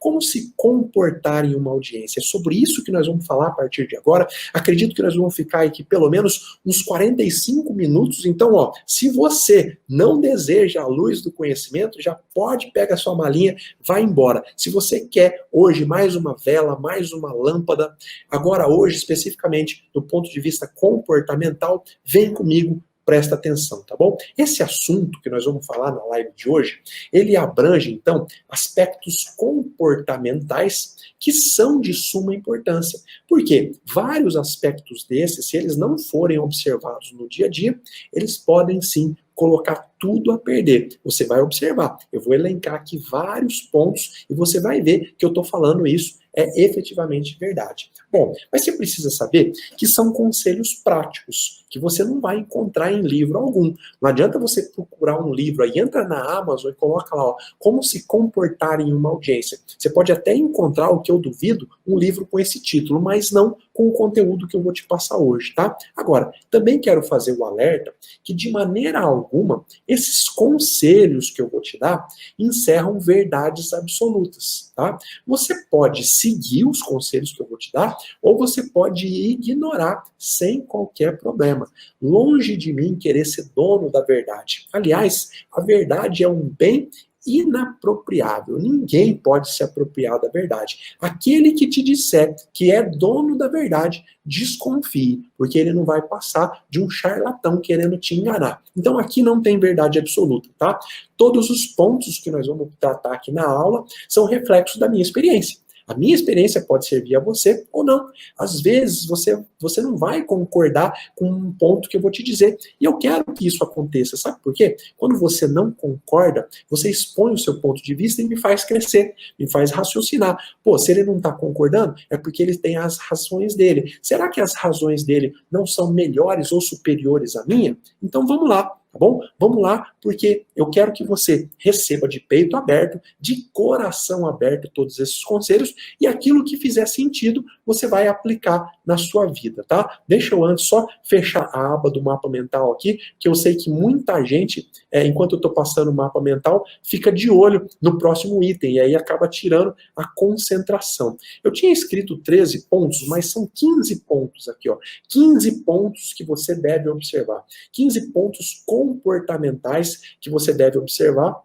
como se comportar em uma audiência. É sobre isso que nós vamos falar a partir de agora. Acredito que nós vamos ficar aqui pelo menos uns 45 minutos. Então, ó, se você não deseja a luz do conhecimento, já pode pegar a sua malinha, vai embora. Se você quer hoje mais uma vela, mais uma lâmpada, agora hoje especificamente do ponto de vista comportamental, vem comigo. Presta atenção, tá bom? Esse assunto que nós vamos falar na live de hoje, ele abrange, então, aspectos comportamentais que são de suma importância. Por quê? Vários aspectos desses, se eles não forem observados no dia a dia, eles podem, sim, colocar tudo a perder. Você vai observar. Eu vou elencar aqui vários pontos e você vai ver que eu estou falando isso é efetivamente verdade. Bom, mas você precisa saber que são conselhos práticos, que você não vai encontrar em livro algum. Não adianta você procurar um livro aí, entra na Amazon e coloca lá, ó, como se comportar em uma audiência. Você pode até encontrar, o que eu duvido, um livro com esse título, mas não com o conteúdo que eu vou te passar hoje, tá? Agora, também quero fazer o alerta que de maneira alguma, esses conselhos que eu vou te dar encerram verdades absolutas, tá? Você pode seguir os conselhos que eu vou te dar, ou você pode ignorar sem qualquer problema. Longe de mim querer ser dono da verdade. Aliás, a verdade é um bem inapropriável. Ninguém pode se apropriar da verdade. Aquele que te disser que é dono da verdade, desconfie, porque ele não vai passar de um charlatão querendo te enganar. Então aqui não tem verdade absoluta, tá? Todos os pontos que nós vamos tratar aqui na aula são reflexos da minha experiência. A minha experiência pode servir a você ou não. Às vezes você não vai concordar com um ponto que eu vou te dizer. E eu quero que isso aconteça. Sabe por quê? Quando você não concorda, você expõe o seu ponto de vista e me faz crescer, me faz raciocinar. Pô, se ele não está concordando, é porque ele tem as razões dele. Será que as razões dele não são melhores ou superiores à minha? Então vamos lá. Tá bom? Vamos lá, porque eu quero que você receba de peito aberto, de coração aberto todos esses conselhos e aquilo que fizer sentido você vai aplicar na sua vida, tá? Deixa eu antes só fechar a aba do mapa mental aqui, que eu sei que muita gente, enquanto eu estou passando o mapa mental, fica de olho no próximo item e aí acaba tirando a concentração. Eu tinha escrito 13 pontos, mas são 15 pontos aqui, ó. 15 pontos que você deve observar. 15 pontos comportamentais que você deve observar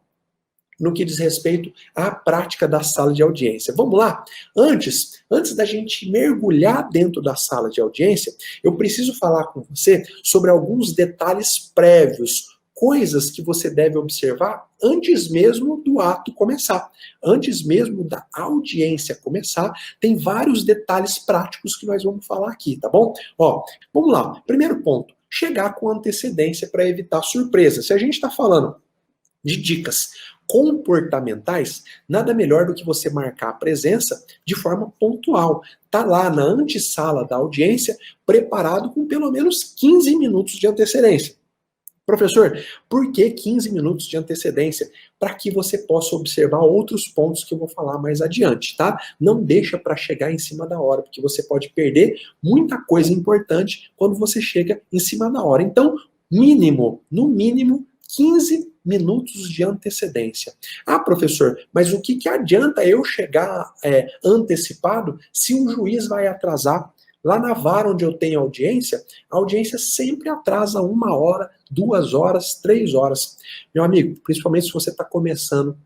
no que diz respeito à prática da sala de audiência. Vamos lá? Antes da gente mergulhar dentro da sala de audiência, eu preciso falar com você sobre alguns detalhes prévios, coisas que você deve observar antes mesmo do ato começar. Antes mesmo da audiência começar, tem vários detalhes práticos que nós vamos falar aqui, tá bom? Ó, vamos lá. Primeiro ponto. Chegar com antecedência para evitar surpresa. Se a gente está falando de dicas comportamentais, nada melhor do que você marcar a presença de forma pontual. Tá lá na antessala da audiência, preparado com pelo menos 15 minutos de antecedência. Professor, por que 15 minutos de antecedência? Para que você possa observar outros pontos que eu vou falar mais adiante, tá? Não deixa para chegar em cima da hora, porque você pode perder muita coisa importante quando você chega em cima da hora. Então, no mínimo, 15 minutos de antecedência. Ah, professor, mas o que adianta eu chegar antecipado se um juiz vai atrasar? Lá na vara onde eu tenho audiência, a audiência sempre atrasa 1 hora, 2 horas, 3 horas. Meu amigo, principalmente se você está começando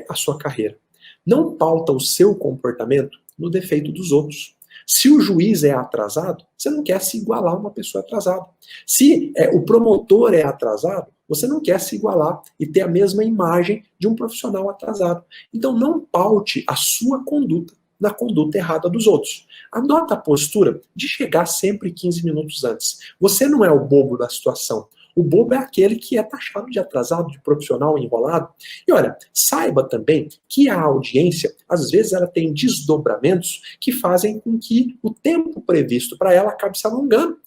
a sua carreira. Não pauta o seu comportamento no defeito dos outros. Se o juiz é atrasado, você não quer se igualar a uma pessoa atrasada. Se o promotor é atrasado, você não quer se igualar e ter a mesma imagem de um profissional atrasado. Então não paute a sua conduta na conduta errada dos outros. Adota a postura de chegar sempre 15 minutos antes. Você não é o bobo da situação. O bobo é aquele que é taxado de atrasado, de profissional enrolado. E olha, saiba também que a audiência, às vezes, ela tem desdobramentos que fazem com que o tempo previsto para ela acabe se alongando.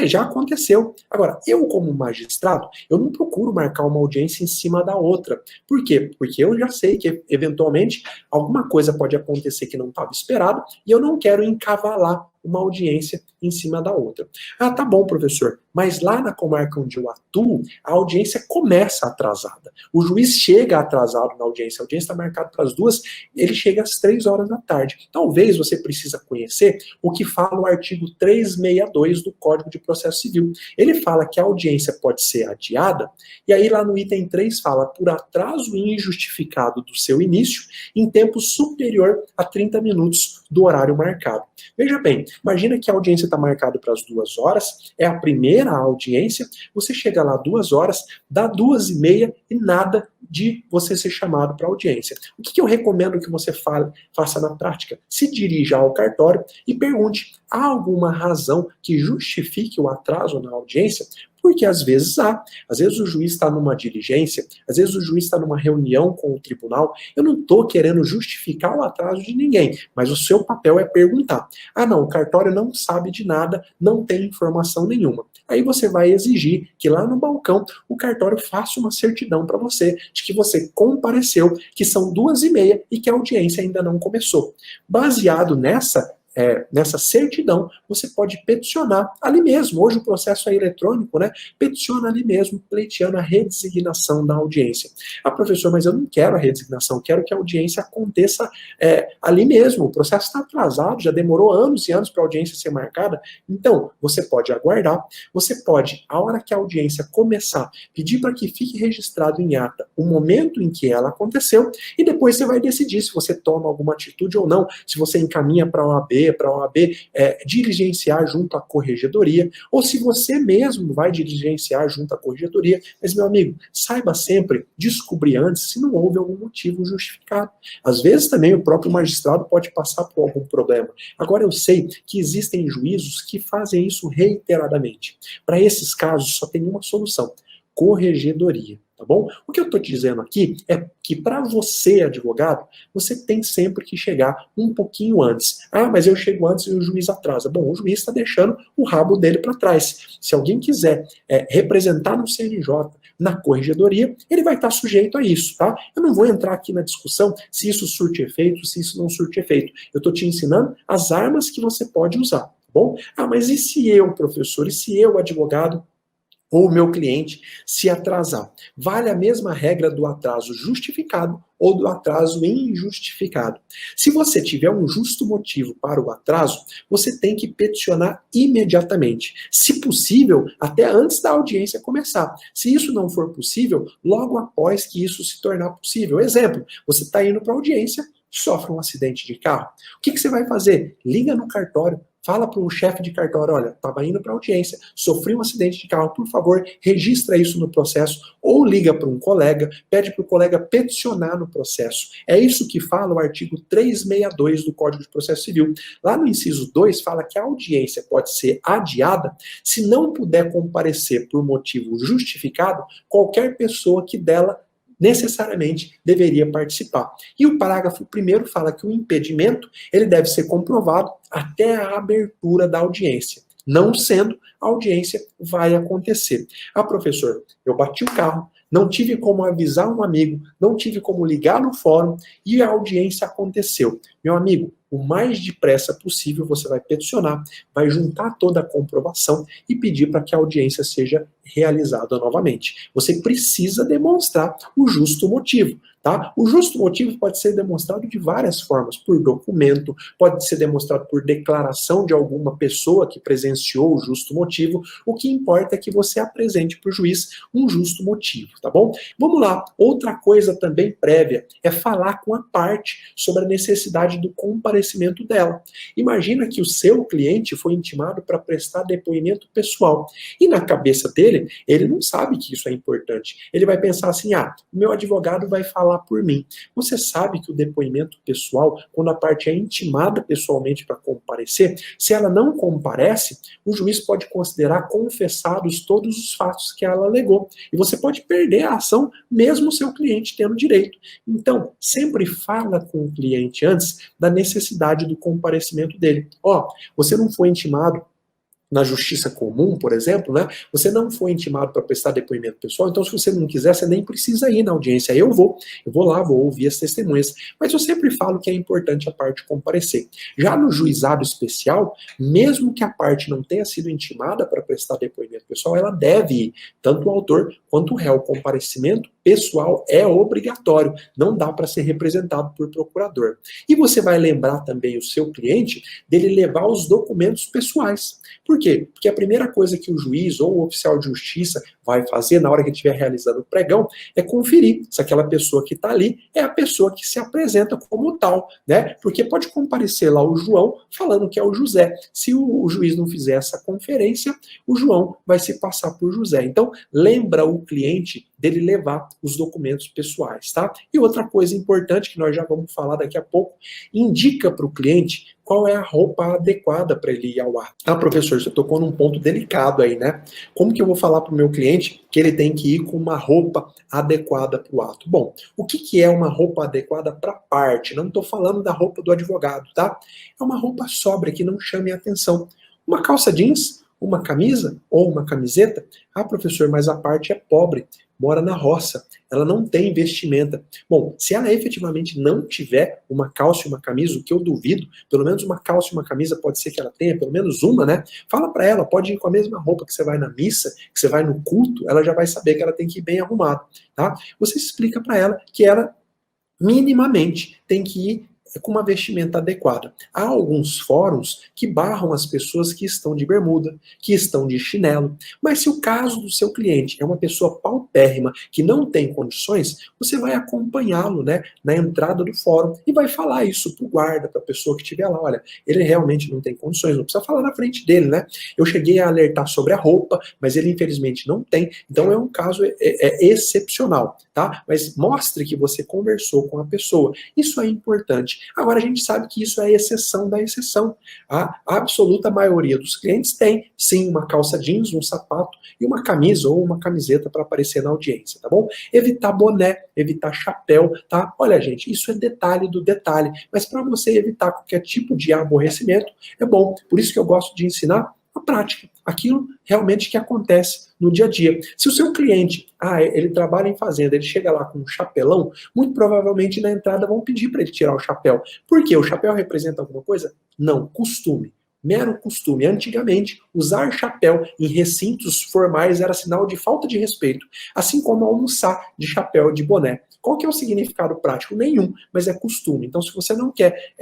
Já aconteceu. Agora, eu como magistrado, eu não procuro marcar uma audiência em cima da outra. Por quê? Porque eu já sei que, eventualmente, alguma coisa pode acontecer que não estava esperado e eu não quero encavalar uma audiência em cima da outra. Ah, tá bom, professor, mas lá na comarca onde eu atuo, a audiência começa atrasada. O juiz chega atrasado na audiência, a audiência está marcada para as 2, ele chega às 3 horas da tarde. Talvez você precisa conhecer o que fala o artigo 362 do Código de Processo Civil. Ele fala que a audiência pode ser adiada, e aí lá no item 3 fala por atraso injustificado do seu início em tempo superior a 30 minutos do horário marcado. Veja bem, imagina que a audiência está marcada para as 2 horas, é a primeira audiência, você chega lá 2 horas, dá 2h30 e nada de você ser chamado para audiência. O que eu recomendo que você faça na prática? Se dirija ao cartório e pergunte: há alguma razão que justifique o atraso na audiência? Porque às vezes há. Às vezes o juiz está numa diligência, às vezes o juiz está numa reunião com o tribunal. Eu não estou querendo justificar o atraso de ninguém, mas o seu papel é perguntar. Ah, não, o cartório não sabe de nada, não tem informação nenhuma. Aí você vai exigir que lá no balcão o cartório faça uma certidão para você de que você compareceu, que são 2h30 e que a audiência ainda não começou. Baseado nessa certidão, você pode peticionar ali mesmo. Hoje o processo é eletrônico, né? Peticiona ali mesmo, pleiteando a redesignação da audiência. Ah, professor, mas eu não quero a redesignação, quero que a audiência aconteça ali mesmo. O processo está atrasado, já demorou anos e anos para a audiência ser marcada. Então, você pode aguardar, você pode, a hora que a audiência começar, pedir para que fique registrado em ata o momento em que ela aconteceu, e depois você vai decidir se você toma alguma atitude ou não, se você encaminha para a OAB, diligenciar junto à corregedoria, ou se você mesmo vai diligenciar junto à corregedoria. Mas, meu amigo, saiba sempre descobrir antes se não houve algum motivo justificado. Às vezes também o próprio magistrado pode passar por algum problema. Agora eu sei que existem juízos que fazem isso reiteradamente. Para esses casos só tem uma solução: corregedoria. Tá bom? O que eu estou te dizendo aqui é que para você, advogado, você tem sempre que chegar um pouquinho antes. Ah, mas eu chego antes e o juiz atrasa. Bom, o juiz está deixando o rabo dele para trás. Se alguém quiser representar no CNJ, na corregedoria, ele vai estar sujeito a isso, tá? Eu não vou entrar aqui na discussão se isso surte efeito, se isso não surte efeito. Eu estou te ensinando as armas que você pode usar, tá bom? Ah, mas e se eu, professor, e se eu, advogado, ou o meu cliente se atrasar? Vale a mesma regra do atraso justificado ou do atraso injustificado. Se você tiver um justo motivo para o atraso, você tem que peticionar imediatamente. Se possível, até antes da audiência começar. Se isso não for possível, logo após que isso se tornar possível. Exemplo, você está indo para a audiência, sofre um acidente de carro. O que você vai fazer? Liga no cartório. Fala para o chefe de cartório: olha, estava indo para audiência, sofri um acidente de carro, por favor, registra isso no processo, ou liga para um colega, pede para o colega peticionar no processo. É isso que fala o artigo 362 do Código de Processo Civil. Lá no inciso 2 fala que a audiência pode ser adiada se não puder comparecer por motivo justificado qualquer pessoa que dela necessariamente deveria participar. E o parágrafo 1º fala que o impedimento ele deve ser comprovado até a abertura da audiência. Não sendo, a audiência vai acontecer. Ah, professor, eu bati o carro, não tive como avisar um amigo, não tive como ligar no fórum e a audiência aconteceu. Meu amigo, o mais depressa possível você vai peticionar, vai juntar toda a comprovação e pedir para que a audiência seja realizada novamente. Você precisa demonstrar o justo motivo, tá? O justo motivo pode ser demonstrado de várias formas: por documento, pode ser demonstrado por declaração de alguma pessoa que presenciou o justo motivo. O que importa é que você apresente para o juiz um justo motivo, tá bom? Vamos lá. Outra coisa também prévia é falar com a parte sobre a necessidade do comparecimento dela. Imagina que o seu cliente foi intimado para prestar depoimento pessoal e na cabeça dele, ele não sabe que isso é importante. Ele vai pensar assim: ah, o meu advogado vai falar por mim. Você sabe que o depoimento pessoal, quando a parte é intimada pessoalmente para comparecer, se ela não comparece, o juiz pode considerar confessados todos os fatos que ela alegou. E você pode perder a ação, mesmo o seu cliente tendo direito. Então, sempre fala com o cliente antes da necessidade do comparecimento dele. Ó, você não foi intimado na justiça comum, por exemplo, né? Você não foi intimado para prestar depoimento pessoal, então se você não quiser, você nem precisa ir na audiência. Eu vou lá, vou ouvir as testemunhas. Mas eu sempre falo que é importante a parte comparecer. Já no juizado especial, mesmo que a parte não tenha sido intimada para prestar depoimento pessoal, ela deve ir, tanto o autor quanto o réu. O comparecimento pessoal é obrigatório, não dá para ser representado por procurador. E você vai lembrar também o seu cliente dele levar os documentos pessoais. Por quê? Porque a primeira coisa que o juiz ou o oficial de justiça vai fazer na hora que estiver realizando o pregão é conferir se aquela pessoa que está ali é a pessoa que se apresenta como tal, né? Porque pode comparecer lá o João falando que é o José. Se o juiz não fizer essa conferência, o João vai se passar por José. Então, lembra o cliente dele levar os documentos pessoais, tá? E outra coisa importante que nós já vamos falar daqui a pouco, indica para o cliente qual é a roupa adequada para ele ir ao ato. Ah, professor, você tocou num ponto delicado aí, né? Como que eu vou falar para o meu cliente que ele tem que ir com uma roupa adequada para o ato? Bom, o que é uma roupa adequada para parte? Não estou falando da roupa do advogado, tá? É uma roupa sóbria que não chame a atenção. Uma calça jeans, uma camisa ou uma camiseta? Ah, professor, mas a parte é pobre, mora na roça, ela não tem vestimenta. Bom, se ela efetivamente não tiver uma calça e uma camisa, o que eu duvido, pelo menos uma calça e uma camisa pode ser que ela tenha, pelo menos uma, né? Fala para ela, pode ir com a mesma roupa que você vai na missa, que você vai no culto, ela já vai saber que ela tem que ir bem arrumada, tá? Você explica para ela que ela minimamente tem que ir com uma vestimenta adequada. Há alguns fóruns que barram as pessoas que estão de bermuda, que estão de chinelo, mas se o caso do seu cliente é uma pessoa paupérrima, que não tem condições, você vai acompanhá-lo, né, na entrada do fórum e vai falar isso pro guarda, para a pessoa que estiver lá, olha, ele realmente não tem condições, não precisa falar na frente dele, né? Eu cheguei a alertar sobre a roupa, mas ele infelizmente não tem, então é um caso excepcional, tá? Mas mostre que você conversou com a pessoa, isso é importante. Agora a gente sabe que isso é exceção da exceção. A absoluta maioria dos clientes tem, sim, uma calça jeans, um sapato e uma camisa ou uma camiseta para aparecer na audiência, tá bom? Evitar boné, evitar chapéu, tá? Olha, gente, isso é detalhe do detalhe, mas para você evitar qualquer tipo de aborrecimento, é bom. Por isso que eu gosto de ensinar a prática, aquilo realmente que acontece no dia a dia. Se o seu cliente, ele trabalha em fazenda, ele chega lá com um chapelão, muito provavelmente na entrada vão pedir para ele tirar o chapéu. Por quê? O chapéu representa alguma coisa? Não, costume. Mero costume. Antigamente, usar chapéu em recintos formais era sinal de falta de respeito, assim como almoçar de chapéu de boné. Qual que é o significado prático? Nenhum, mas é costume. Então, se você não quer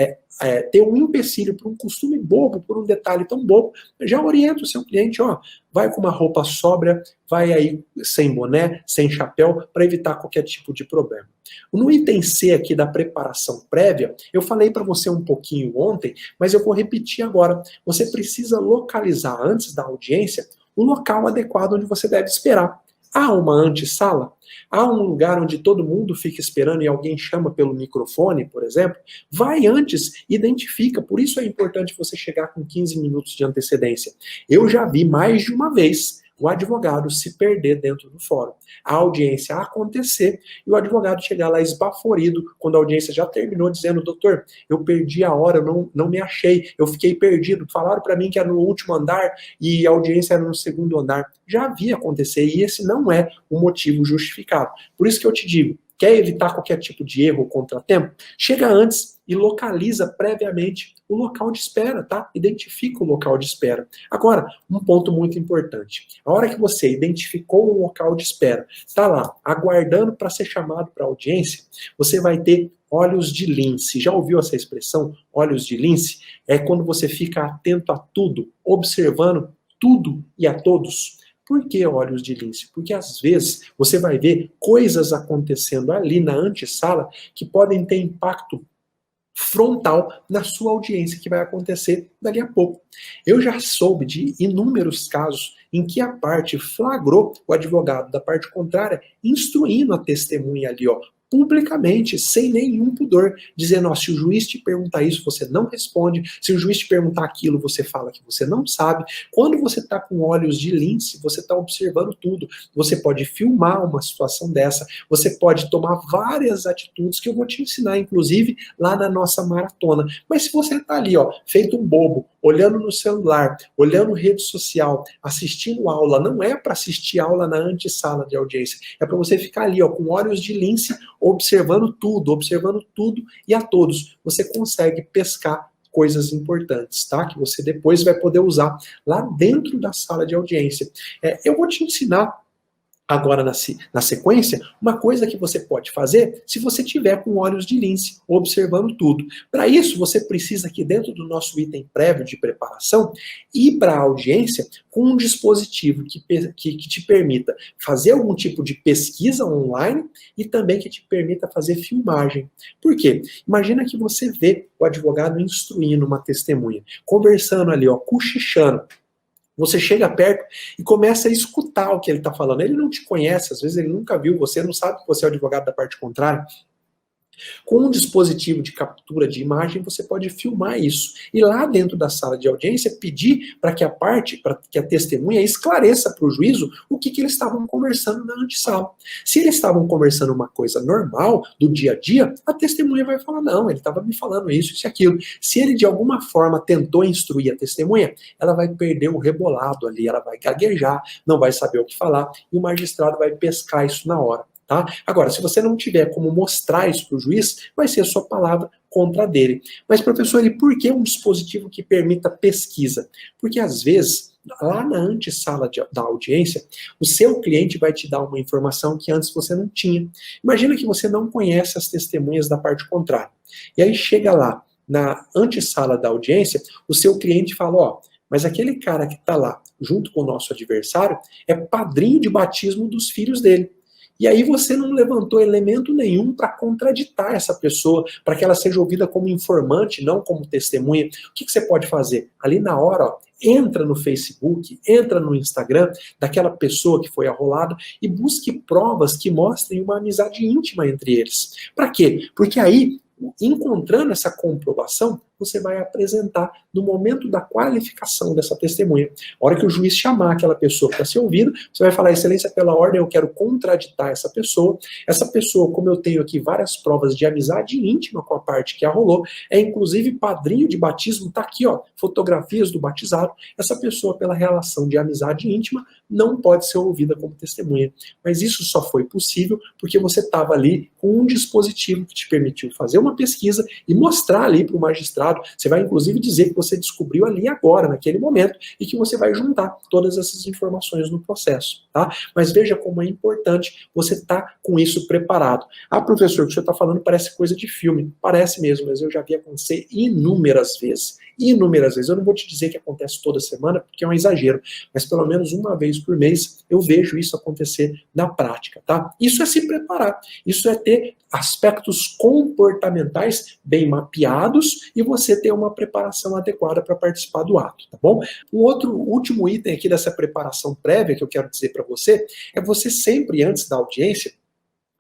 ter um empecilho por um costume bobo, por um detalhe tão bobo, já orienta o seu cliente, ó, vai com uma roupa sóbria, vai aí sem boné, sem chapéu, para evitar qualquer tipo de problema. No item C aqui da preparação prévia, eu falei para você um pouquinho ontem, mas eu vou repetir agora. Você precisa localizar antes da audiência o local adequado onde você deve esperar. Há uma antessala? Há um lugar onde todo mundo fica esperando e alguém chama pelo microfone, por exemplo? Vai antes, identifica. Por isso é importante você chegar com 15 minutos de antecedência. Eu já vi mais de uma vez o advogado se perder dentro do fórum. A audiência acontecer e o advogado chegar lá esbaforido quando a audiência já terminou, dizendo, doutor, eu perdi a hora, eu não me achei, eu fiquei perdido, falaram para mim que era no último andar e a audiência era no segundo andar. Já vi acontecer e esse não é o motivo justificado. Por isso que eu te digo, quer evitar qualquer tipo de erro ou contratempo? Chega antes e localiza previamente o local de espera, tá? Identifica o local de espera. Agora, um ponto muito importante. A hora que você identificou o local de espera, está lá, aguardando para ser chamado para audiência, você vai ter olhos de lince. Já ouviu essa expressão, olhos de lince? É quando você fica atento a tudo, observando tudo e a todos. Por que olhos de lince? Porque às vezes você vai ver coisas acontecendo ali na antessala que podem ter impacto frontal na sua audiência, que vai acontecer dali a pouco. Eu já soube de inúmeros casos em que a parte flagrou o advogado da parte contrária instruindo a testemunha ali, ó, publicamente, sem nenhum pudor, dizendo, ó, se o juiz te perguntar isso, você não responde, se o juiz te perguntar aquilo, você fala que você não sabe. Quando você está com olhos de lince, você está observando tudo. Você pode filmar uma situação dessa, você pode tomar várias atitudes que eu vou te ensinar, inclusive, lá na nossa maratona. Mas se você está ali, ó, feito um bobo, olhando no celular, olhando rede social, assistindo aula, não é para assistir aula na antessala de audiência, é para você ficar ali, ó, com olhos de lince, observando tudo e a todos. Você consegue pescar coisas importantes, tá? Que você depois vai poder usar lá dentro da sala de audiência. Eu vou te ensinar agora na sequência, uma coisa que você pode fazer se você tiver com olhos de lince, observando tudo. Para isso, você precisa aqui dentro do nosso item prévio de preparação, ir para a audiência com um dispositivo que te permita fazer algum tipo de pesquisa online e também que te permita fazer filmagem. Por quê? Imagina que você vê o advogado instruindo uma testemunha, conversando ali, ó, cochichando. Você chega perto e começa a escutar o que ele está falando. Ele não te conhece, às vezes ele nunca viu você, não sabe que você é o advogado da parte contrária. Com um dispositivo de captura de imagem, você pode filmar isso. E lá dentro da sala de audiência, pedir para que a testemunha esclareça para o juízo o que eles estavam conversando na antessala. Se eles estavam conversando uma coisa normal, do dia a dia, a testemunha vai falar, não, ele estava me falando isso e aquilo. Se ele de alguma forma tentou instruir a testemunha, ela vai perder o rebolado ali, ela vai gaguejar, não vai saber o que falar, e o magistrado vai pescar isso na hora. Tá? Agora, se você não tiver como mostrar isso para o juiz, vai ser a sua palavra contra a dele. Mas, professor, e por que um dispositivo que permita pesquisa? Porque, às vezes, lá na antessala da audiência, o seu cliente vai te dar uma informação que antes você não tinha. Imagina que você não conhece as testemunhas da parte contrária. E aí chega lá, na antessala da audiência, o seu cliente fala, ó, mas aquele cara que está lá, junto com o nosso adversário, é padrinho de batismo dos filhos dele. E aí você não levantou elemento nenhum para contraditar essa pessoa, para que ela seja ouvida como informante, não como testemunha. O que você pode fazer? Ali na hora, ó, entra no Facebook, entra no Instagram daquela pessoa que foi arrolada e busque provas que mostrem uma amizade íntima entre eles. Para quê? Porque aí, encontrando essa comprovação, você vai apresentar no momento da qualificação dessa testemunha. A hora que o juiz chamar aquela pessoa para ser ouvida, você vai falar, excelência, pela ordem, eu quero contraditar essa pessoa. Essa pessoa, como eu tenho aqui várias provas de amizade íntima com a parte que arrolou, é inclusive padrinho de batismo, tá aqui, ó, fotografias do batizado. Essa pessoa, pela relação de amizade íntima, não pode ser ouvida como testemunha. Mas isso só foi possível porque você estava ali com um dispositivo que te permitiu fazer uma pesquisa e mostrar ali para o magistrado. Você vai inclusive dizer que você descobriu ali agora, naquele momento, e que você vai juntar todas essas informações no processo, tá? Mas veja como é importante você estar com isso preparado. Ah, professor, o que você está falando parece coisa de filme. Parece mesmo, mas eu já vi acontecer inúmeras vezes. Inúmeras vezes. Eu não vou te dizer que acontece toda semana, porque é um exagero, mas pelo menos uma vez por mês eu vejo isso acontecer na prática, tá? Isso é se preparar. Isso é ter aspectos comportamentais bem mapeados e você ter uma preparação adequada para participar do ato, tá bom? Um outro último item aqui dessa preparação prévia que eu quero dizer para você é você sempre, antes da audiência,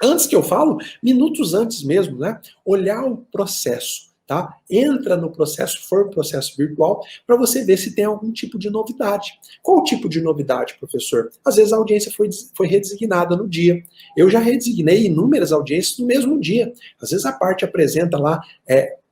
antes que eu falo, minutos antes mesmo, né? Olhar o processo. Tá? Entra no processo, for um processo virtual, para você ver se tem algum tipo de novidade. Qual o tipo de novidade, professor? Às vezes a audiência foi redesignada no dia. Eu já redesignei inúmeras audiências no mesmo dia. Às vezes a parte apresenta lá,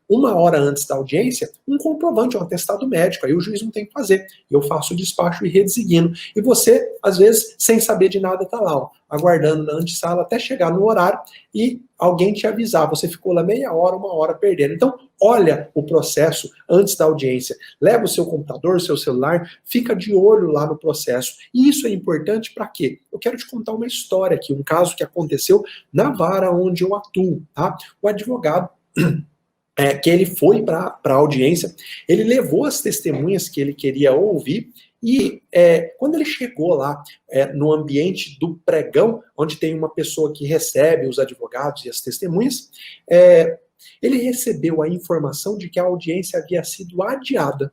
uma hora antes da audiência, um comprovante, um atestado médico, aí o juiz não tem que fazer. Eu faço o despacho e redesigno. E você, às vezes, sem saber de nada, está lá, ó, aguardando na antessala até chegar no horário e alguém te avisar. Você ficou lá meia hora, uma hora perdendo. Então, olha o processo antes da audiência. Leva o seu computador, o seu celular, fica de olho lá no processo. E isso é importante para quê? Eu quero te contar uma história aqui, um caso que aconteceu na vara onde eu atuo, tá? O advogado que ele foi para a audiência, ele levou as testemunhas que ele queria ouvir e quando ele chegou lá no ambiente do pregão, onde tem uma pessoa que recebe os advogados e as testemunhas, ele recebeu a informação de que a audiência havia sido adiada.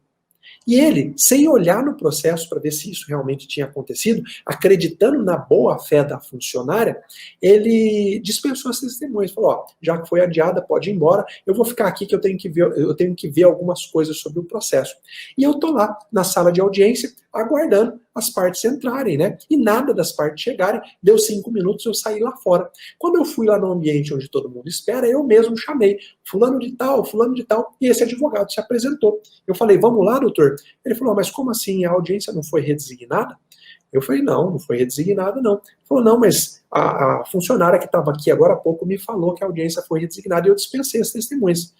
E ele, sem olhar no processo para ver se isso realmente tinha acontecido, acreditando na boa-fé da funcionária, ele dispensou as testemunhas, falou, ó, já que foi adiada, pode ir embora, eu vou ficar aqui que eu tenho que ver algumas coisas sobre o processo. E eu tô lá na sala de audiência, aguardando as partes entrarem, né? E nada das partes chegarem, deu 5 minutos, eu saí lá fora. Quando eu fui lá no ambiente onde todo mundo espera, eu mesmo chamei fulano de tal, e esse advogado se apresentou. Eu falei, vamos lá, doutor? Ele falou, mas como assim, a audiência não foi redesignada? Eu falei, não foi redesignada, não. Ele falou, não, mas a funcionária que estava aqui agora há pouco me falou que a audiência foi redesignada e eu dispensei as testemunhas.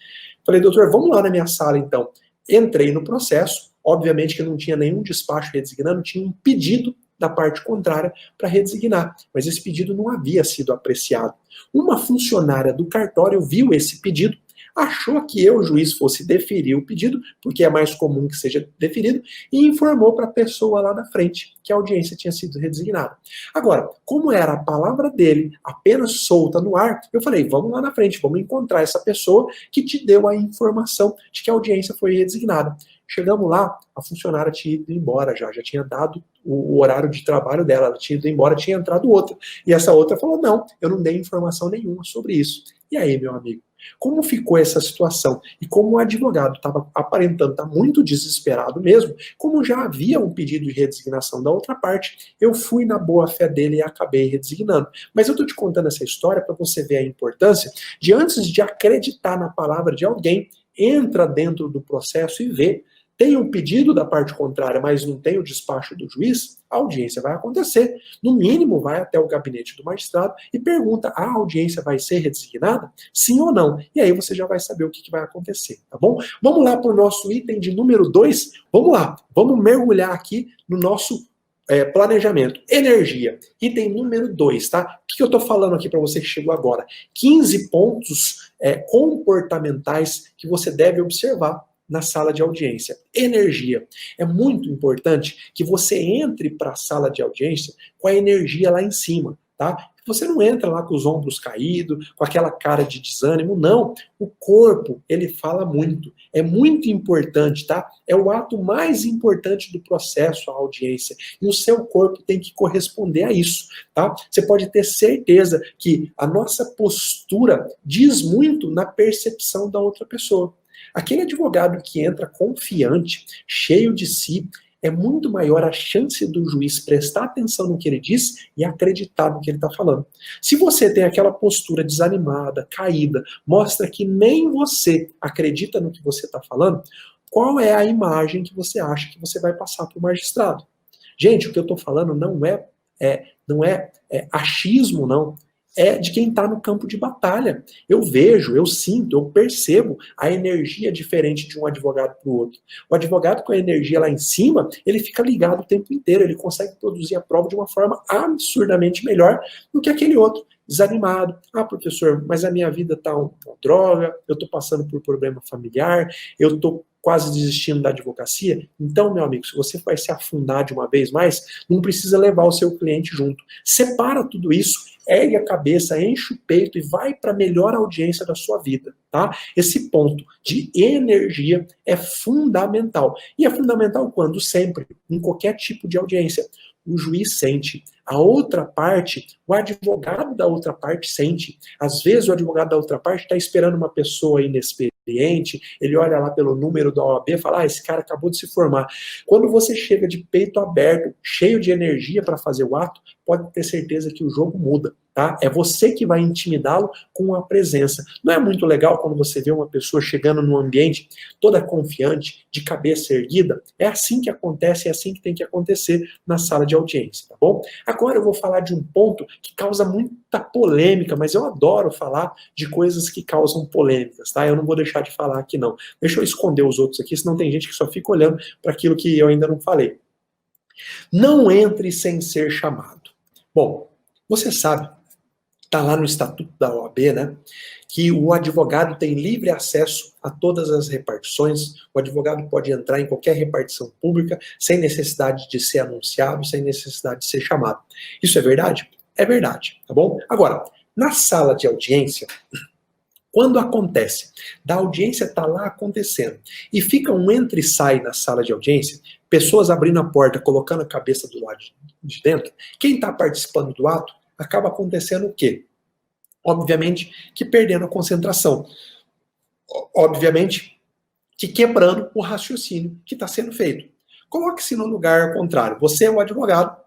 Falei, doutor, vamos lá na minha sala, então. Entrei no processo, obviamente que não tinha nenhum despacho redesignando, tinha um pedido da parte contrária para redesignar, mas esse pedido não havia sido apreciado. Uma funcionária do cartório viu esse pedido, achou que eu, juiz, fosse deferir o pedido, porque é mais comum que seja deferido, e informou para a pessoa lá da frente que a audiência tinha sido redesignada. Agora, como era a palavra dele apenas solta no ar, eu falei, vamos lá na frente, vamos encontrar essa pessoa que te deu a informação de que a audiência foi redesignada. Chegamos lá, a funcionária tinha ido embora já tinha dado o horário de trabalho dela, ela tinha ido embora, tinha entrado outra. E essa outra falou, não, eu não dei informação nenhuma sobre isso. E aí, meu amigo? Como ficou essa situação? E como o advogado estava aparentando estar muito desesperado mesmo, como já havia um pedido de redesignação da outra parte, eu fui na boa fé dele e acabei redesignando. Mas eu estou te contando essa história para você ver a importância de, antes de acreditar na palavra de alguém, entra dentro do processo e vê. Tem um pedido da parte contrária, mas não tem o despacho do juiz, a audiência vai acontecer. No mínimo, vai até o gabinete do magistrado e pergunta, a audiência vai ser redesignada? Sim ou não? E aí você já vai saber o que vai acontecer, tá bom? Vamos lá para o nosso item de número 2. Vamos lá, vamos mergulhar aqui no nosso planejamento. Energia, item número 2, tá? O que eu estou falando aqui para você que chegou agora? 15 pontos comportamentais que você deve observar na sala de audiência. Energia. É muito importante que você entre para a sala de audiência com a energia lá em cima, tá? Você não entra lá com os ombros caídos, com aquela cara de desânimo, não. O corpo, ele fala muito. É muito importante, tá? É o ato mais importante do processo, a audiência. E o seu corpo tem que corresponder a isso, tá? Você pode ter certeza que a nossa postura diz muito na percepção da outra pessoa. Aquele advogado que entra confiante, cheio de si, é muito maior a chance do juiz prestar atenção no que ele diz e acreditar no que ele está falando. Se você tem aquela postura desanimada, caída, mostra que nem você acredita no que você está falando, qual é a imagem que você acha que você vai passar para o magistrado? Gente, o que eu estou falando não é achismo, não. É de quem está no campo de batalha. Eu vejo, eu sinto, eu percebo a energia diferente de um advogado para o outro. O advogado com a energia lá em cima, ele fica ligado o tempo inteiro, ele consegue produzir a prova de uma forma absurdamente melhor do que aquele outro, desanimado. Ah, professor, mas a minha vida está uma droga, eu estou passando por problema familiar, eu estou quase desistindo da advocacia. Então, meu amigo, se você vai se afundar de uma vez mais, não precisa levar o seu cliente junto. Separa tudo isso, ergue a cabeça, enche o peito e vai para a melhor audiência da sua vida, tá? Esse ponto de energia é fundamental. E é fundamental quando? Sempre, em qualquer tipo de audiência. O juiz sente, a outra parte, o advogado da outra parte sente. Às vezes o advogado da outra parte está esperando uma pessoa inexperiente, ele olha lá pelo número da OAB e fala, esse cara acabou de se formar. Quando você chega de peito aberto, cheio de energia para fazer o ato, pode ter certeza que o jogo muda, tá? É você que vai intimidá-lo com a presença. Não é muito legal quando você vê uma pessoa chegando num ambiente toda confiante, de cabeça erguida? É assim que acontece, é assim que tem que acontecer na sala de audiência, tá bom? Agora eu vou falar de um ponto que causa muita polêmica, mas eu adoro falar de coisas que causam polêmicas, tá? Eu não vou deixar de falar aqui não. Deixa eu esconder os outros aqui, senão tem gente que só fica olhando para aquilo que eu ainda não falei. Não entre sem ser chamado. Bom, você sabe, está lá no Estatuto da OAB, né, que o advogado tem livre acesso a todas as repartições, o advogado pode entrar em qualquer repartição pública sem necessidade de ser anunciado, sem necessidade de ser chamado. Isso é verdade? É verdade, tá bom? Agora, na sala de audiência, quando acontece, da audiência está lá acontecendo, e fica um entra e sai na sala de audiência, pessoas abrindo a porta, colocando a cabeça do lado de dentro, quem está participando do ato, acaba acontecendo o quê? Obviamente que perdendo a concentração. Obviamente que quebrando o raciocínio que está sendo feito. Coloque-se no lugar contrário. Você é o advogado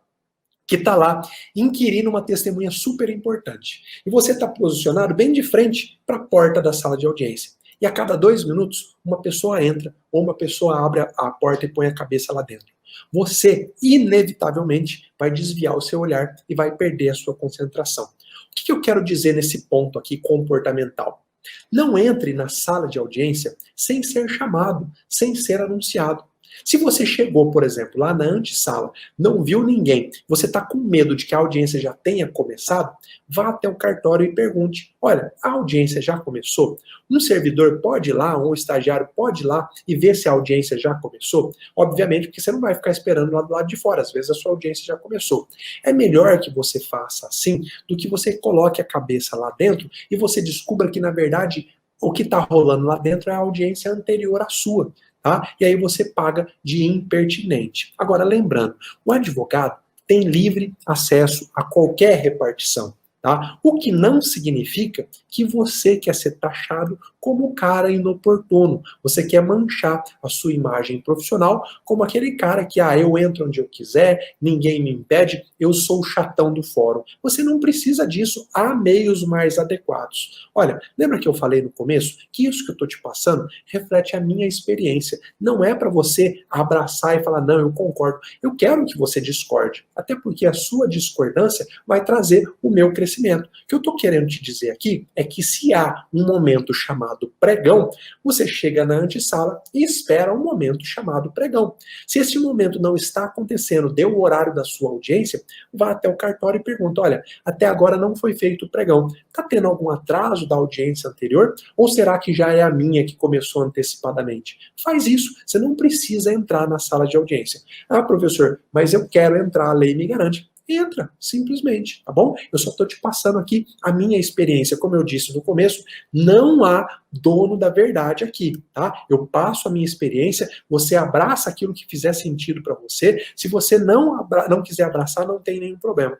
que está lá inquirindo uma testemunha super importante. E você está posicionado bem de frente para a porta da sala de audiência. E a cada 2 minutos, uma pessoa entra ou uma pessoa abre a porta e põe a cabeça lá dentro. Você, inevitavelmente, vai desviar o seu olhar e vai perder a sua concentração. O que eu quero dizer nesse ponto aqui comportamental? Não entre na sala de audiência sem ser chamado, sem ser anunciado. Se você chegou, por exemplo, lá na antessala, não viu ninguém, você está com medo de que a audiência já tenha começado, vá até o cartório e pergunte, olha, a audiência já começou? Um servidor pode ir lá, um estagiário pode ir lá e ver se a audiência já começou? Obviamente, porque você não vai ficar esperando lá do lado de fora, às vezes a sua audiência já começou. É melhor que você faça assim do que você coloque a cabeça lá dentro e você descubra que, na verdade, o que está rolando lá dentro é a audiência anterior à sua. Tá? E aí você paga de impertinente. Agora, lembrando, o advogado tem livre acesso a qualquer repartição. Tá? O que não significa que você quer ser taxado como cara inoportuno. Você quer manchar a sua imagem profissional como aquele cara que, eu entro onde eu quiser, ninguém me impede, eu sou o chatão do fórum. Você não precisa disso, há meios mais adequados. Olha, lembra que eu falei no começo que isso que eu estou te passando reflete a minha experiência. Não é para você abraçar e falar, não, eu concordo. Eu quero que você discorde, até porque a sua discordância vai trazer o meu crescimento. O que eu estou querendo te dizer aqui é que se há um momento chamado pregão, você chega na antessala e espera um momento chamado pregão. Se esse momento não está acontecendo, deu o horário da sua audiência, vá até o cartório e pergunta, olha, até agora não foi feito o pregão. Está tendo algum atraso da audiência anterior? Ou será que já é a minha que começou antecipadamente? Faz isso, você não precisa entrar na sala de audiência. Professor, mas eu quero entrar, a lei me garante. Entra, simplesmente, tá bom? Eu só estou te passando aqui a minha experiência. Como eu disse no começo, não há dono da verdade aqui, tá? Eu passo a minha experiência, você abraça aquilo que fizer sentido para você. Se você não quiser abraçar, não tem nenhum problema.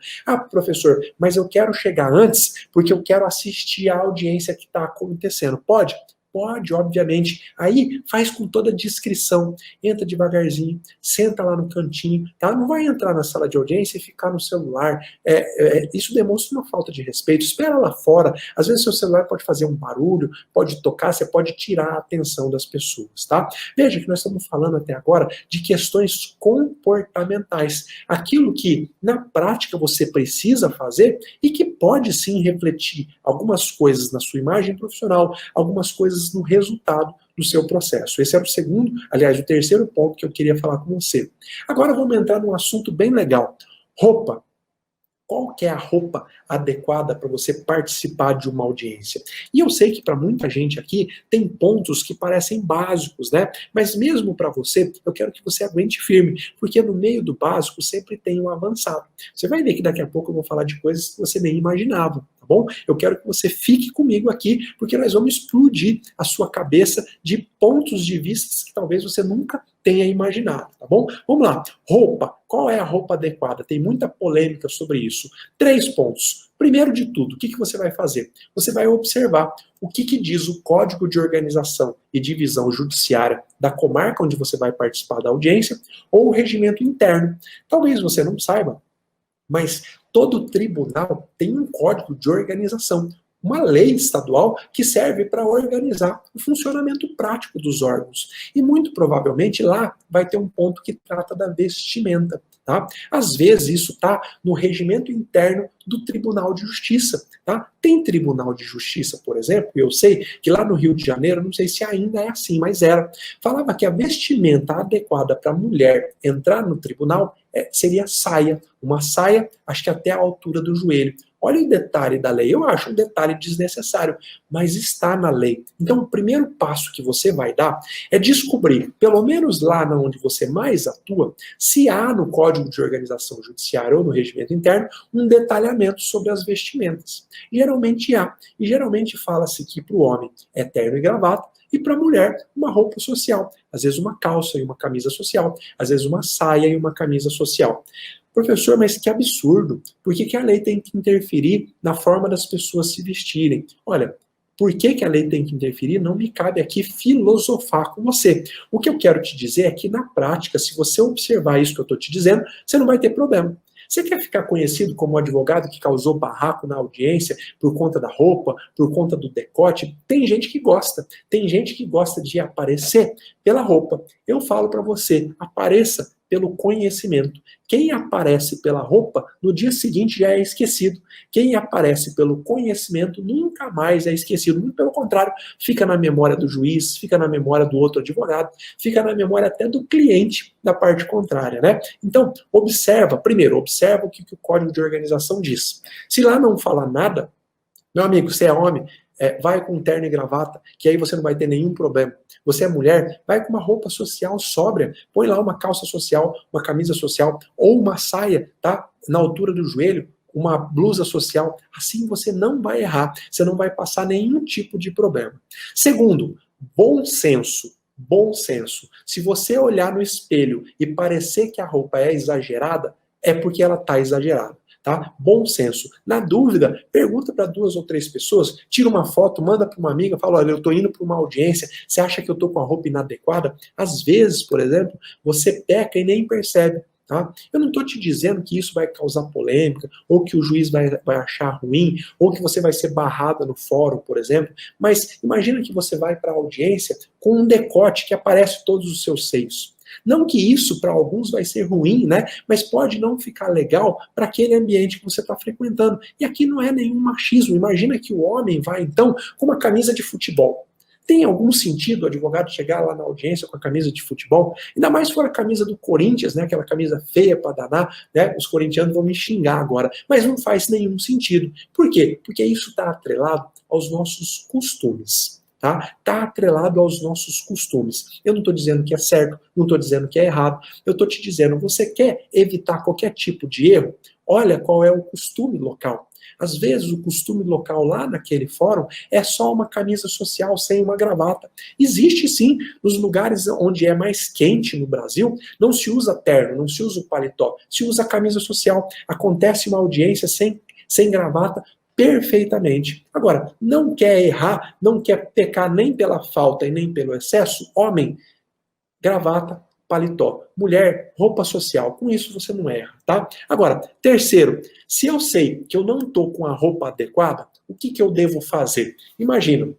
Professor, mas eu quero chegar antes porque eu quero assistir a audiência que está acontecendo. Pode? Pode, obviamente. Aí faz com toda discrição. Entra devagarzinho, senta lá no cantinho, tá? Não vai entrar na sala de audiência e ficar no celular. Isso demonstra uma falta de respeito. Espera lá fora. Às vezes seu celular pode fazer um barulho, pode tocar, você pode tirar a atenção das pessoas, tá? Veja que nós estamos falando até agora de questões comportamentais. Aquilo que, na prática, você precisa fazer e que pode sim refletir algumas coisas na sua imagem profissional, algumas coisas no resultado do seu processo. Esse era o terceiro ponto que eu queria falar com você. Agora vamos entrar num assunto bem legal. Roupa. Qual que é a roupa adequada para você participar de uma audiência? E eu sei que para muita gente aqui tem pontos que parecem básicos, né? Mas mesmo para você, eu quero que você aguente firme, porque no meio do básico sempre tem um avançado. Você vai ver que daqui a pouco eu vou falar de coisas que você nem imaginava, tá bom? Eu quero que você fique comigo aqui, porque nós vamos explodir a sua cabeça de pontos de vista que talvez você nunca tenha imaginado, tá bom? Vamos lá. Roupa. Qual é a roupa adequada? Tem muita polêmica sobre isso. 3 pontos. Primeiro de tudo, o que você vai fazer? Você vai observar o que diz o Código de Organização e Divisão Judiciária da comarca onde você vai participar da audiência ou o regimento interno. Talvez você não saiba, mas todo tribunal tem um código de organização, uma lei estadual que serve para organizar o funcionamento prático dos órgãos. E muito provavelmente lá vai ter um ponto que trata da vestimenta. Tá? Às vezes isso está no regimento interno do Tribunal de Justiça. Tá? Tem Tribunal de Justiça, por exemplo, eu sei que lá no Rio de Janeiro, não sei se ainda é assim, mas era. Falava que a vestimenta adequada para a mulher entrar no tribunal seria saia. Uma saia, acho que até a altura do joelho. Olha o detalhe da lei, eu acho um detalhe desnecessário, mas está na lei. Então, o primeiro passo que você vai dar é descobrir, pelo menos lá onde você mais atua, se há no Código de Organização Judiciária ou no regimento interno um detalhamento sobre as vestimentas. Geralmente há, e geralmente fala-se que para o homem é terno e gravata, e para a mulher, uma roupa social. Às vezes uma calça e uma camisa social, às vezes uma saia e uma camisa social. Professor, mas que absurdo. Por que a lei tem que interferir na forma das pessoas se vestirem? Olha, Por que que a lei tem que interferir? Não me cabe aqui filosofar com você. O que eu quero te dizer é que, na prática, se você observar isso que eu estou te dizendo, você não vai ter problema. Você quer ficar conhecido como o advogado que causou barraco na audiência por conta da roupa, por conta do decote? Tem gente que gosta. Tem gente que gosta de aparecer pela roupa. Eu falo para você, apareça pelo conhecimento. Quem aparece pela roupa, no dia seguinte já é esquecido. Quem aparece pelo conhecimento nunca mais é esquecido. Muito pelo contrário, fica na memória do juiz, fica na memória do outro advogado, fica na memória até do cliente da parte contrária, né? Então, observa, primeiro, observa o que o Código de Organização diz. Se lá não fala nada, meu amigo, você é homem, vai com terno e gravata, que aí você não vai ter nenhum problema. Você é mulher, vai com uma roupa social sóbria, põe lá uma calça social, uma camisa social, ou uma saia, tá? Na altura do joelho, uma blusa social. Assim você não vai errar, você não vai passar nenhum tipo de problema. Segundo, bom senso. Bom senso. Se você olhar no espelho e parecer que a roupa é exagerada, é porque ela está exagerada. Tá? Bom senso. Na dúvida, pergunta para 2 ou 3 pessoas, tira uma foto, manda para uma amiga, fala, olha, eu estou indo para uma audiência, você acha que eu estou com a roupa inadequada? Às vezes, por exemplo, você peca e nem percebe. Tá? Eu não estou te dizendo que isso vai causar polêmica, ou que o juiz vai achar ruim, ou que você vai ser barrada no fórum, por exemplo, mas imagina que você vai para a audiência com um decote que aparece todos os seus seios. Não que isso para alguns vai ser ruim, né? Mas pode não ficar legal para aquele ambiente que você está frequentando. E aqui não é nenhum machismo. Imagina que o homem vai, então, com uma camisa de futebol. Tem algum sentido o advogado chegar lá na audiência com a camisa de futebol? Ainda mais se for a camisa do Corinthians, né? Aquela camisa feia para danar, né? Os corintianos vão me xingar agora. Mas não faz nenhum sentido. Por quê? Porque isso está atrelado aos nossos costumes. Tá? Tá atrelado aos nossos costumes. Eu não estou dizendo que é certo, não estou dizendo que é errado. Eu estou te dizendo, você quer evitar qualquer tipo de erro? Olha qual é o costume local. Às vezes o costume local lá naquele fórum é só uma camisa social sem uma gravata. Existe sim, nos lugares onde é mais quente no Brasil, não se usa terno, não se usa o paletó, se usa camisa social. Acontece uma audiência sem gravata, perfeitamente. Agora, não quer errar, não quer pecar nem pela falta e nem pelo excesso? Homem, gravata, paletó. Mulher, roupa social. Com isso você não erra, tá? Agora, terceiro, se eu sei que eu não estou com a roupa adequada, o que eu devo fazer? Imagina,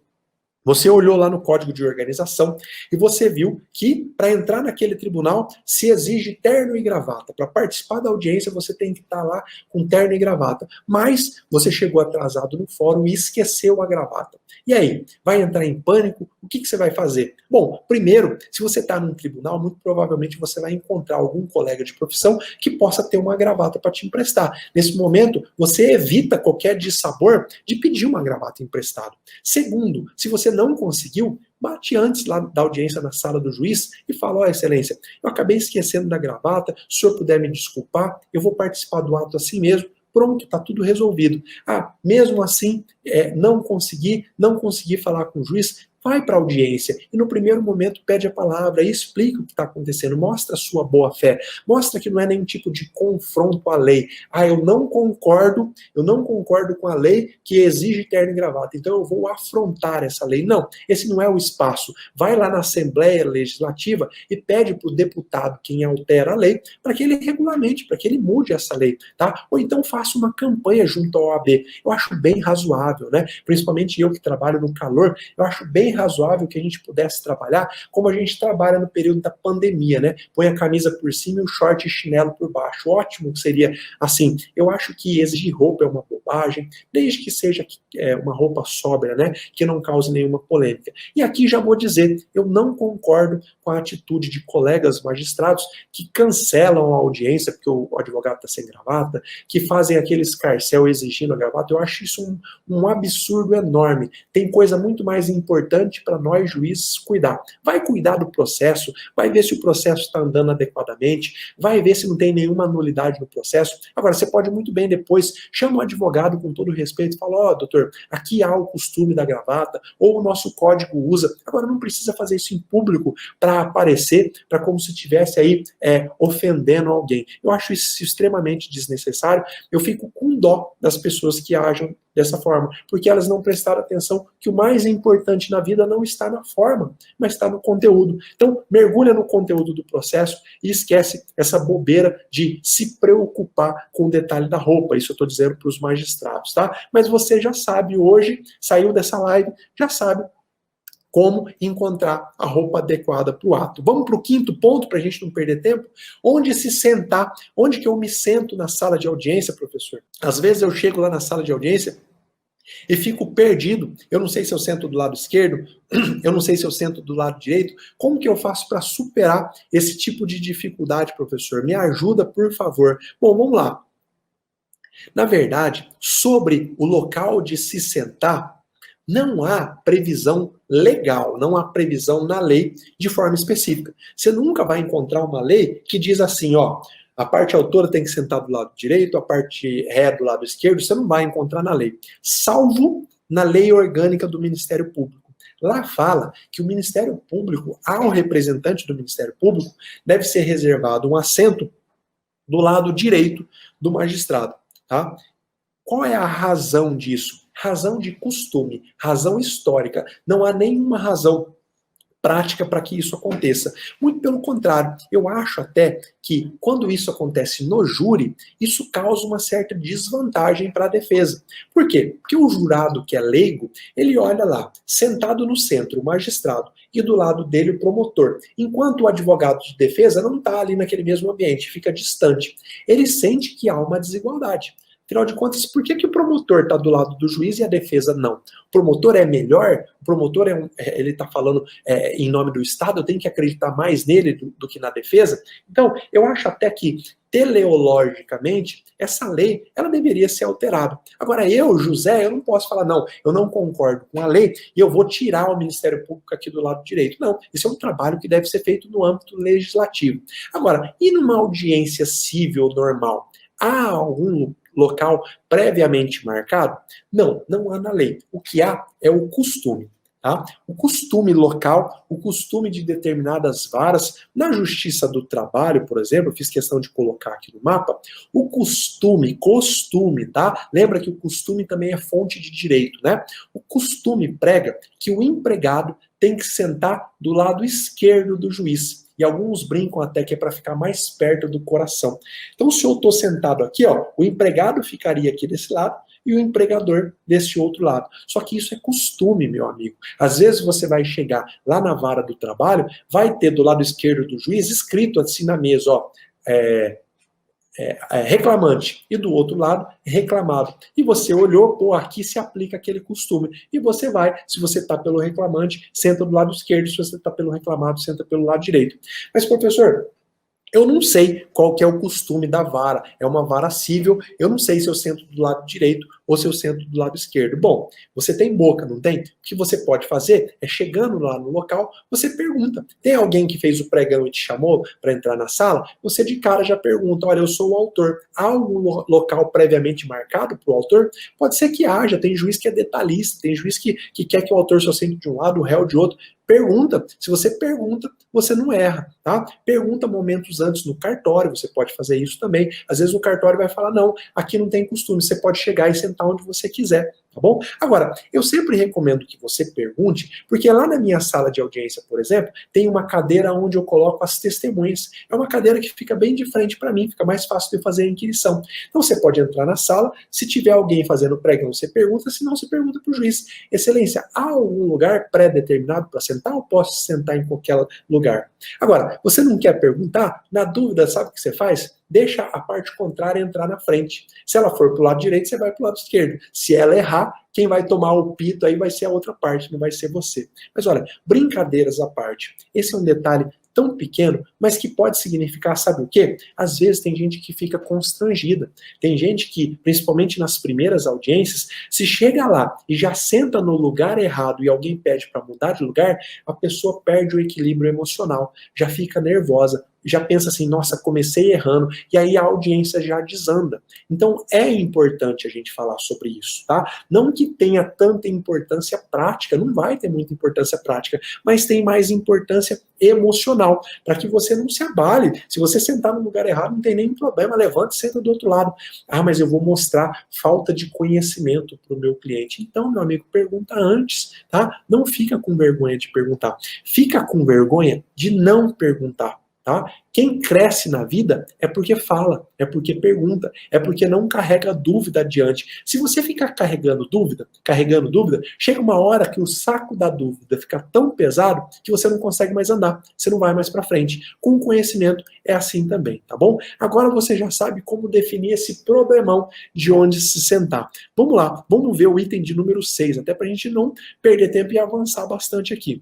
você olhou lá no Código de Organização e você viu que para entrar naquele tribunal se exige terno e gravata. Para participar da audiência você tem que estar lá com terno e gravata. Mas você chegou atrasado no fórum e esqueceu a gravata. E aí, vai entrar em pânico? O que você vai fazer? Bom, primeiro, se você está num tribunal, muito provavelmente você vai encontrar algum colega de profissão que possa ter uma gravata para te emprestar. Nesse momento, você evita qualquer dissabor de pedir uma gravata emprestada. Segundo, se você não conseguiu, bate antes lá da audiência na sala do juiz e fala, ó, excelência, eu acabei esquecendo da gravata, se o senhor puder me desculpar, eu vou participar do ato assim mesmo, pronto, está tudo resolvido. Ah, mesmo assim, não consegui falar com o juiz, vai para a audiência e no primeiro momento pede a palavra e explica o que está acontecendo, mostra a sua boa fé, mostra que não é nenhum tipo de confronto à lei. Ah, eu não concordo com a lei que exige terno e gravata, então eu vou afrontar essa lei. Não, esse não é o espaço. Vai lá na Assembleia Legislativa e pede para o deputado, quem altera a lei, para que ele regulamente, para que ele mude essa lei, tá? Ou então faça uma campanha junto ao OAB. Eu acho bem razoável, né? Principalmente eu que trabalho no calor, eu acho bem razoável que a gente pudesse trabalhar como a gente trabalha no período da pandemia, né? Põe a camisa por cima e o short e chinelo por baixo. Ótimo que seria assim. Eu acho que exigir roupa é uma bobagem, desde que seja uma roupa sóbria, né? Que não cause nenhuma polêmica. E aqui já vou dizer, eu não concordo com a atitude de colegas magistrados que cancelam a audiência porque o advogado está sem gravata, que fazem aquele escarcéu exigindo a gravata. Eu acho isso um absurdo enorme. Tem coisa muito mais importante para nós juízes cuidar. Vai cuidar do processo, vai ver se o processo está andando adequadamente, vai ver se não tem nenhuma nulidade no processo. Agora, você pode muito bem depois, chama o advogado com todo respeito e fala, ó, doutor, aqui há o costume da gravata, ou o nosso código usa. Agora, não precisa fazer isso em público para aparecer, para como se estivesse aí ofendendo alguém. Eu acho isso extremamente desnecessário. Eu fico com dó das pessoas que agem dessa forma, porque elas não prestaram atenção que o mais importante na vida não está na forma, mas está no conteúdo. Então, mergulha no conteúdo do processo e esquece essa bobeira de se preocupar com o detalhe da roupa. Isso eu estou dizendo para os magistrados, tá? Mas você já sabe hoje, saiu dessa live, já sabe como encontrar a roupa adequada para o ato. Vamos para o quinto ponto, para a gente não perder tempo? Onde se sentar? Onde que eu me sento na sala de audiência, professor? Às vezes eu chego lá na sala de audiência e fico perdido. Eu não sei se eu sento do lado esquerdo, eu não sei se eu sento do lado direito. Como que eu faço para superar esse tipo de dificuldade, professor? Me ajuda, por favor. Bom, vamos lá. Na verdade, sobre o local de se sentar, não há previsão legal, não há previsão na lei de forma específica. Você nunca vai encontrar uma lei que diz assim, ó, a parte autora tem que sentar do lado direito, a parte ré do lado esquerdo, você não vai encontrar na lei. Salvo na lei orgânica do Ministério Público. Lá fala que o Ministério Público, ao representante do Ministério Público, deve ser reservado um assento do lado direito do magistrado, tá? Qual é a razão disso? Razão de costume, razão histórica. Não há nenhuma razão prática para que isso aconteça. Muito pelo contrário, eu acho até que quando isso acontece no júri, isso causa uma certa desvantagem para a defesa. Por quê? Porque o jurado que é leigo, ele olha lá, sentado no centro, o magistrado, e do lado dele o promotor, enquanto o advogado de defesa não está ali naquele mesmo ambiente, fica distante. Ele sente que há uma desigualdade. Afinal de contas, por que o promotor está do lado do juiz e a defesa não? O promotor é melhor? O promotor ele está falando em nome do Estado, eu tenho que acreditar mais nele do que na defesa? Então, eu acho até que, teleologicamente, essa lei ela deveria ser alterada. Agora, eu, José, eu não posso falar, não, eu não concordo com a lei e eu vou tirar o Ministério Público aqui do lado direito. Não, isso é um trabalho que deve ser feito no âmbito legislativo. Agora, e numa audiência civil normal? Há algum local previamente marcado? Não, não há na lei. O que há é o costume. Tá? O costume local, o costume de determinadas varas, na Justiça do Trabalho, por exemplo, eu fiz questão de colocar aqui no mapa, o costume, tá? Lembra que o costume também é fonte de direito, né? O costume prega que o empregado tem que sentar do lado esquerdo do juiz. E alguns brincam até que é para ficar mais perto do coração. Então, se eu estou sentado aqui, ó, o empregado ficaria aqui desse lado e o empregador desse outro lado. Só que isso é costume, meu amigo. Às vezes você vai chegar lá na vara do trabalho, vai ter do lado esquerdo do juiz escrito assim na mesa, ó, reclamante, e do outro lado, reclamado. E você olhou, pô, aqui se aplica aquele costume. E você vai, se você está pelo reclamante, senta do lado esquerdo, se você está pelo reclamado, senta pelo lado direito. Mas, professor, eu não sei qual que é o costume da vara. É uma vara civil, eu não sei se eu sento do lado direito ou se eu sento do lado esquerdo. Bom, você tem boca, não tem? O que você pode fazer é, chegando lá no local, você pergunta. Tem alguém que fez o pregão e te chamou para entrar na sala? Você de cara já pergunta, olha, eu sou o autor. Há algum local previamente marcado para o autor? Pode ser que haja, tem juiz que é detalhista, tem juiz que quer que o autor só sente de um lado, o réu de outro. Pergunta. Se você pergunta, você não erra, tá? Pergunta momentos antes no cartório, você pode fazer isso também. Às vezes o cartório vai falar, não, aqui não tem costume, você pode chegar e sentar onde você quiser, tá bom? Agora, eu sempre recomendo que você pergunte, porque lá na minha sala de audiência, por exemplo, tem uma cadeira onde eu coloco as testemunhas. É uma cadeira que fica bem de frente para mim, fica mais fácil de fazer a inquirição. Então você pode entrar na sala, se tiver alguém fazendo pregão, você pergunta, se não, você pergunta para o juiz. Excelência, há algum lugar pré-determinado para sentar ou posso sentar em qualquer lugar? Agora, você não quer perguntar? Na dúvida, sabe o que você faz? Deixa a parte contrária entrar na frente. Se ela for para o lado direito, você vai para o lado esquerdo. Se ela errar, quem vai tomar o pito aí vai ser a outra parte, não vai ser você. Mas olha, brincadeiras à parte. Esse é um detalhe tão pequeno, mas que pode significar, sabe o quê? Às vezes tem gente que fica constrangida. Tem gente que, principalmente nas primeiras audiências, se chega lá e já senta no lugar errado e alguém pede para mudar de lugar, a pessoa perde o equilíbrio emocional, já fica nervosa. já pensa assim, nossa, comecei errando, e aí a audiência já desanda. Então é importante a gente falar sobre isso, tá? Não que tenha tanta importância prática, não vai ter muita importância prática, mas tem mais importância emocional, para que você não se abale. Se você sentar no lugar errado, não tem nenhum problema, levanta e senta do outro lado. Ah, mas eu vou mostrar falta de conhecimento para o meu cliente. Então, meu amigo, pergunta antes, tá? Não fica com vergonha de perguntar. Fica com vergonha de não perguntar, tá? Quem cresce na vida é porque fala, é porque pergunta, é porque não carrega dúvida adiante. Se você ficar carregando dúvida, chega uma hora que o saco da dúvida fica tão pesado que você não consegue mais andar, você não vai mais para frente. Com o conhecimento é assim também, tá bom? Agora você já sabe como definir esse problemão de onde se sentar. Vamos lá, vamos ver o item de número 6, até para a gente não perder tempo e avançar bastante aqui.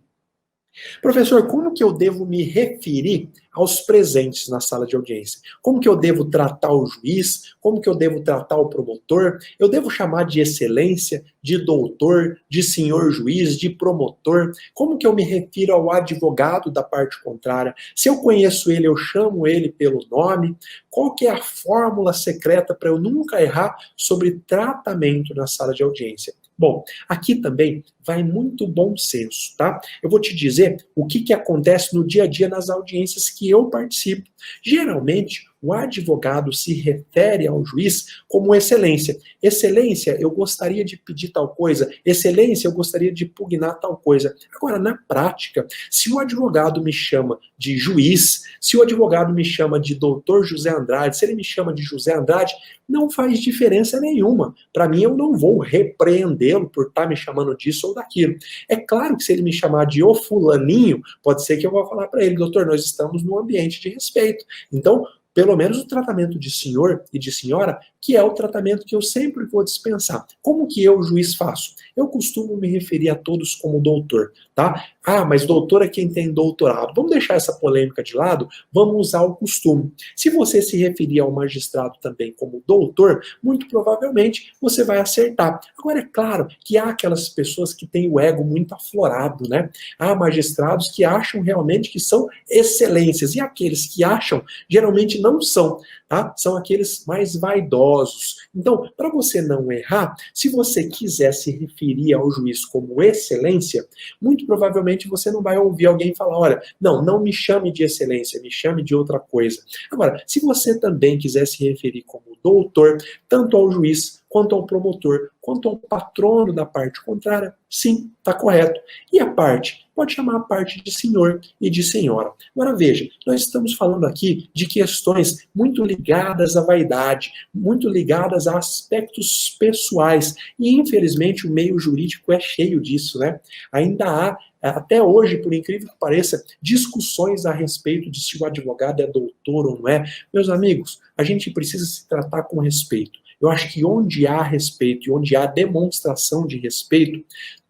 Professor, como que eu devo me referir aos presentes na sala de audiência? Como que eu devo tratar o juiz? Como que eu devo tratar o promotor? Eu devo chamar de excelência, de doutor, de senhor juiz, de promotor? Como que eu me refiro ao advogado da parte contrária? Se eu conheço ele, eu chamo ele pelo nome? Qual que é a fórmula secreta para eu nunca errar sobre tratamento na sala de audiência? Bom, aqui também vai muito bom senso, tá? Eu vou te dizer o que acontece no dia a dia nas audiências que eu participo. Geralmente, o advogado se refere ao juiz como excelência. Excelência, eu gostaria de pedir tal coisa. Excelência, eu gostaria de pugnar tal coisa. Agora, na prática, se o advogado me chama de juiz, se o advogado me chama de doutor José Andrade, se ele me chama de José Andrade, não faz diferença nenhuma. Para mim, eu não vou repreendê-lo por estar me chamando disso ou daquilo. É claro que se ele me chamar de o fulaninho, pode ser que eu vou falar para ele, doutor, nós estamos num ambiente de respeito. Então, pelo menos o tratamento de senhor e de senhora, que é o tratamento que eu sempre vou dispensar. Como que eu, juiz, faço? Eu costumo me referir a todos como doutor, tá? Ah, mas doutor é quem tem doutorado. Vamos deixar essa polêmica de lado, vamos usar o costume. Se você se referir ao magistrado também como doutor, muito provavelmente você vai acertar. Agora, é claro que há aquelas pessoas que têm o ego muito aflorado, né? Há magistrados que acham realmente que são excelências, e aqueles que acham, geralmente não são, tá? São aqueles mais vaidosos. Então, para você não errar, se você quiser se referir ao juiz como excelência, muito provavelmente você não vai ouvir alguém falar, olha, não me chame de excelência, me chame de outra coisa. Agora, se você também quiser se referir como doutor, tanto ao juiz, quanto ao promotor, quanto ao patrono da parte contrária, sim, está correto. E a parte? Pode chamar a parte de senhor e de senhora. Agora veja, nós estamos falando aqui de questões muito ligadas à vaidade, muito ligadas a aspectos pessoais. E infelizmente o meio jurídico é cheio disso, né? Ainda há, até hoje, por incrível que pareça, discussões a respeito de se o advogado é doutor ou não é. Meus amigos, a gente precisa se tratar com respeito. Eu acho que onde há respeito e onde há demonstração de respeito,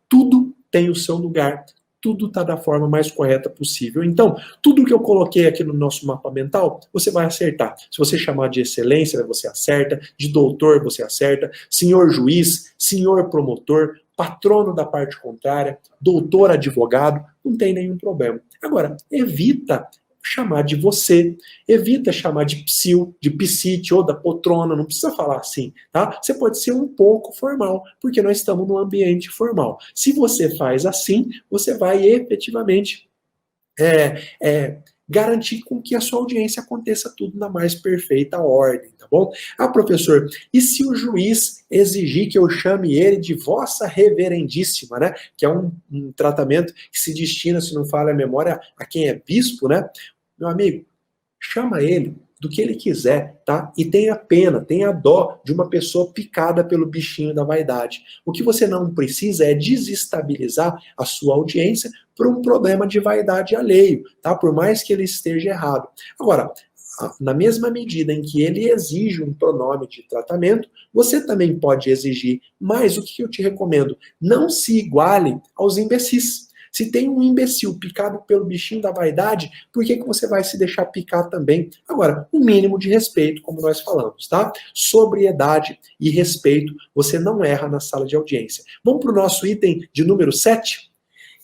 tudo tem o seu lugar, tudo está da forma mais correta possível. Então, tudo que eu coloquei aqui no nosso mapa mental, você vai acertar. Se você chamar de excelência, você acerta, de doutor, você acerta, senhor juiz, senhor promotor, patrono da parte contrária, doutor advogado, não tem nenhum problema. Agora, evita chamar de você, evita chamar de psil, de psite ou da poltrona, não precisa falar assim, tá? Você pode ser um pouco formal, porque nós estamos num ambiente formal. Se você faz assim, você vai efetivamente garantir com que a sua audiência aconteça tudo na mais perfeita ordem, tá bom? Ah, professor, e se o juiz exigir que eu chame ele de vossa reverendíssima, né? Que é um tratamento que se destina, se não falha a memória, a quem é bispo, né? Meu amigo, chama ele do que ele quiser, tá? E tenha pena, tenha dó de uma pessoa picada pelo bichinho da vaidade. O que você não precisa é desestabilizar a sua audiência por um problema de vaidade alheio, tá? Por mais que ele esteja errado. Agora, na mesma medida em que ele exige um pronome de tratamento, você também pode exigir, mas o que eu te recomendo? Não se iguale aos imbecis. Se tem um imbecil picado pelo bichinho da vaidade, por que você vai se deixar picar também? Agora, um mínimo de respeito, como nós falamos, tá? Sobriedade e respeito, você não erra na sala de audiência. Vamos para o nosso item de número 7?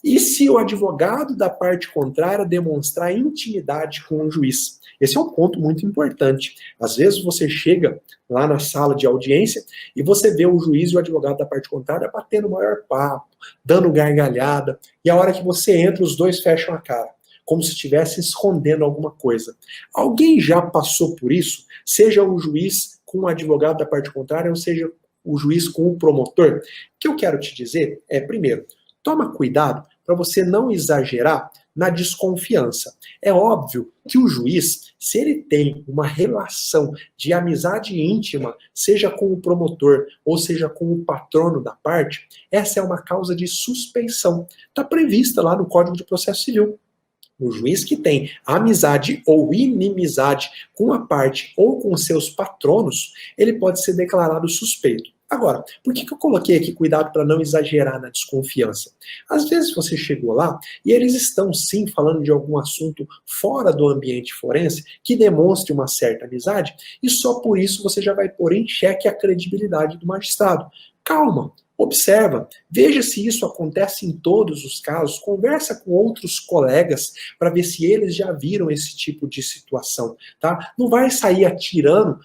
E se o advogado da parte contrária demonstrar intimidade com o juiz? Esse é um ponto muito importante. Às vezes você chega lá na sala de audiência e você vê o juiz e o advogado da parte contrária batendo o maior papo, dando gargalhada, e a hora que você entra, os dois fecham a cara, como se estivesse escondendo alguma coisa. Alguém já passou por isso? Seja o juiz com o advogado da parte contrária, ou seja o juiz com o promotor? O que eu quero te dizer é, primeiro, toma cuidado para você não exagerar na desconfiança. É óbvio que o juiz, se ele tem uma relação de amizade íntima, seja com o promotor ou seja com o patrono da parte, essa é uma causa de suspeição. Está prevista lá no Código de Processo Civil. O juiz que tem amizade ou inimizade com a parte ou com seus patronos, ele pode ser declarado suspeito. Agora, por que eu coloquei aqui cuidado para não exagerar na desconfiança? Às vezes você chegou lá e eles estão sim falando de algum assunto fora do ambiente forense que demonstre uma certa amizade e só por isso você já vai pôr em xeque a credibilidade do magistrado. Calma. Observa, veja se isso acontece em todos os casos, conversa com outros colegas para ver se eles já viram esse tipo de situação, tá? Não vai sair atirando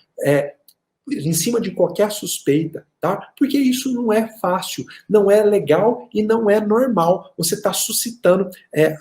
em cima de qualquer suspeita, tá? Porque isso não é fácil, não é legal e não é normal. Você está suscitando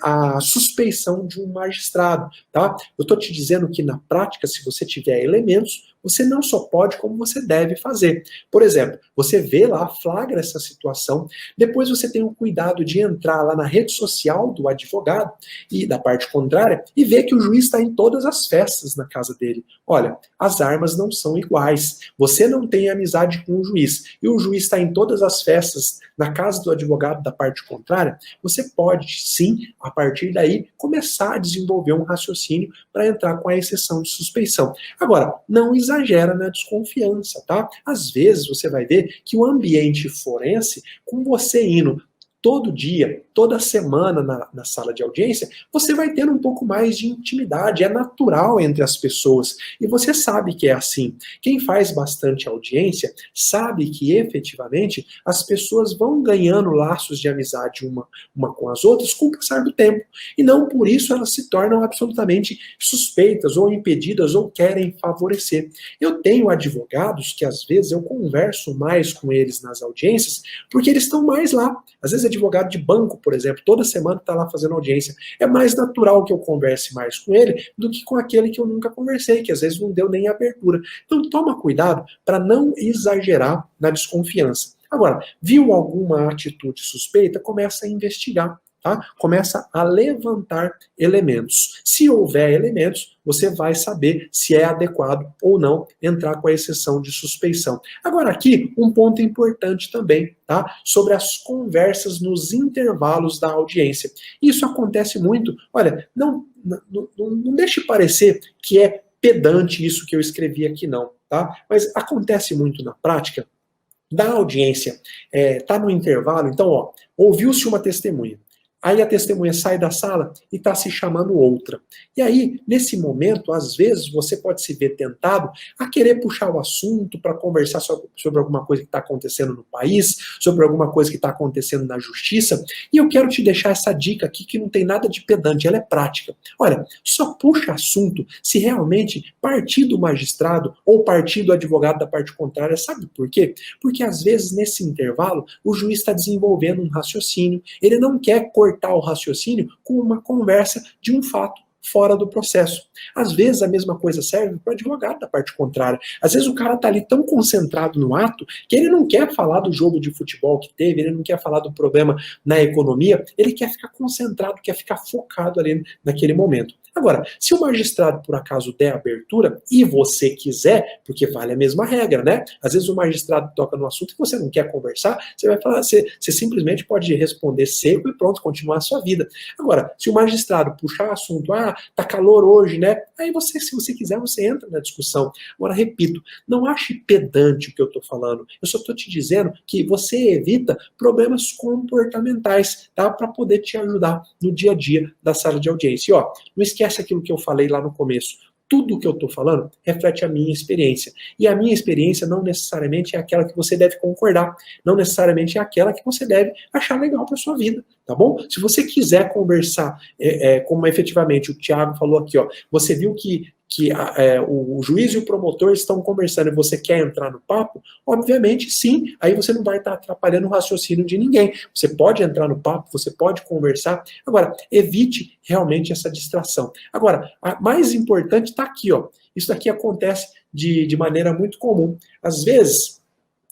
a suspeição de um magistrado, tá? Eu estou te dizendo que na prática, se você tiver elementos, você não só pode, como você deve fazer. Por exemplo, você vê lá, flagra essa situação, depois você tem o cuidado de entrar lá na rede social do advogado e da parte contrária e ver que o juiz está em todas as festas na casa dele. Olha, as armas não são iguais. Você não tem amizade com o juiz e o juiz está em todas as festas na casa do advogado da parte contrária, você pode sim, a partir daí, começar a desenvolver um raciocínio para entrar com a exceção de suspeição. Agora, não exagera na desconfiança, tá? Às vezes você vai ver que o ambiente forense, com você indo todo dia, toda semana na sala de audiência, você vai tendo um pouco mais de intimidade, é natural entre as pessoas, e você sabe que é assim. Quem faz bastante audiência sabe que efetivamente as pessoas vão ganhando laços de amizade uma com as outras com o passar do tempo, e não por isso elas se tornam absolutamente suspeitas ou impedidas ou querem favorecer. Eu tenho advogados que às vezes eu converso mais com eles nas audiências, porque eles estão mais lá. Às vezes advogado de banco, por exemplo, toda semana está lá fazendo audiência. É mais natural que eu converse mais com ele do que com aquele que eu nunca conversei, que às vezes não deu nem abertura. Então toma cuidado para não exagerar na desconfiança. Agora, viu alguma atitude suspeita, começa a investigar. Tá? Começa a levantar elementos. Se houver elementos, você vai saber se é adequado ou não entrar com a exceção de suspeição. Agora aqui, um ponto importante também, tá? Sobre as conversas nos intervalos da audiência. Isso acontece muito. Olha, não deixe parecer que é pedante isso que eu escrevi aqui não, tá? Mas acontece muito na prática. Da audiência, tá no intervalo, então, ó, ouviu-se uma testemunha. Aí a testemunha sai da sala e está se chamando outra. E aí, nesse momento, às vezes, você pode se ver tentado a querer puxar o assunto para conversar sobre alguma coisa que está acontecendo no país, sobre alguma coisa que está acontecendo na justiça. E eu quero te deixar essa dica aqui que não tem nada de pedante, ela é prática. Olha, só puxa assunto se realmente partir do magistrado ou partir do advogado da parte contrária. Sabe por quê? Porque às vezes, nesse intervalo, o juiz está desenvolvendo um raciocínio, ele não quer cortar o raciocínio com uma conversa de um fato fora do processo. Às vezes a mesma coisa serve para o advogado da parte contrária. Às vezes o cara está ali tão concentrado no ato que ele não quer falar do jogo de futebol que teve, ele não quer falar do problema na economia, ele quer ficar concentrado, quer ficar focado ali naquele momento. Agora, se o magistrado por acaso der abertura e você quiser, porque vale a mesma regra, né? Às vezes o magistrado toca no assunto e você não quer conversar, você vai falar, você simplesmente pode responder seco e pronto, continuar a sua vida. Agora, se o magistrado puxar o assunto, tá calor hoje, né? Aí você, se você quiser, você entra na discussão. Agora, repito, não ache pedante o que eu estou falando. Eu só estou te dizendo que você evita problemas comportamentais, tá? Para poder te ajudar no dia a dia da sala de audiência. E ó, não esquece aquilo que eu falei lá no começo. Tudo que eu estou falando reflete a minha experiência. E a minha experiência não necessariamente é aquela que você deve concordar, não necessariamente é aquela que você deve achar legal para sua vida, tá bom? Se você quiser conversar, como efetivamente o Thiago falou aqui, ó, você viu que o juiz e o promotor estão conversando e você quer entrar no papo, obviamente sim, aí você não vai estar atrapalhando o raciocínio de ninguém. Você pode entrar no papo, você pode conversar. Agora, evite realmente essa distração. Agora, a mais importante está aqui, ó. Isso daqui acontece de maneira muito comum. Às vezes,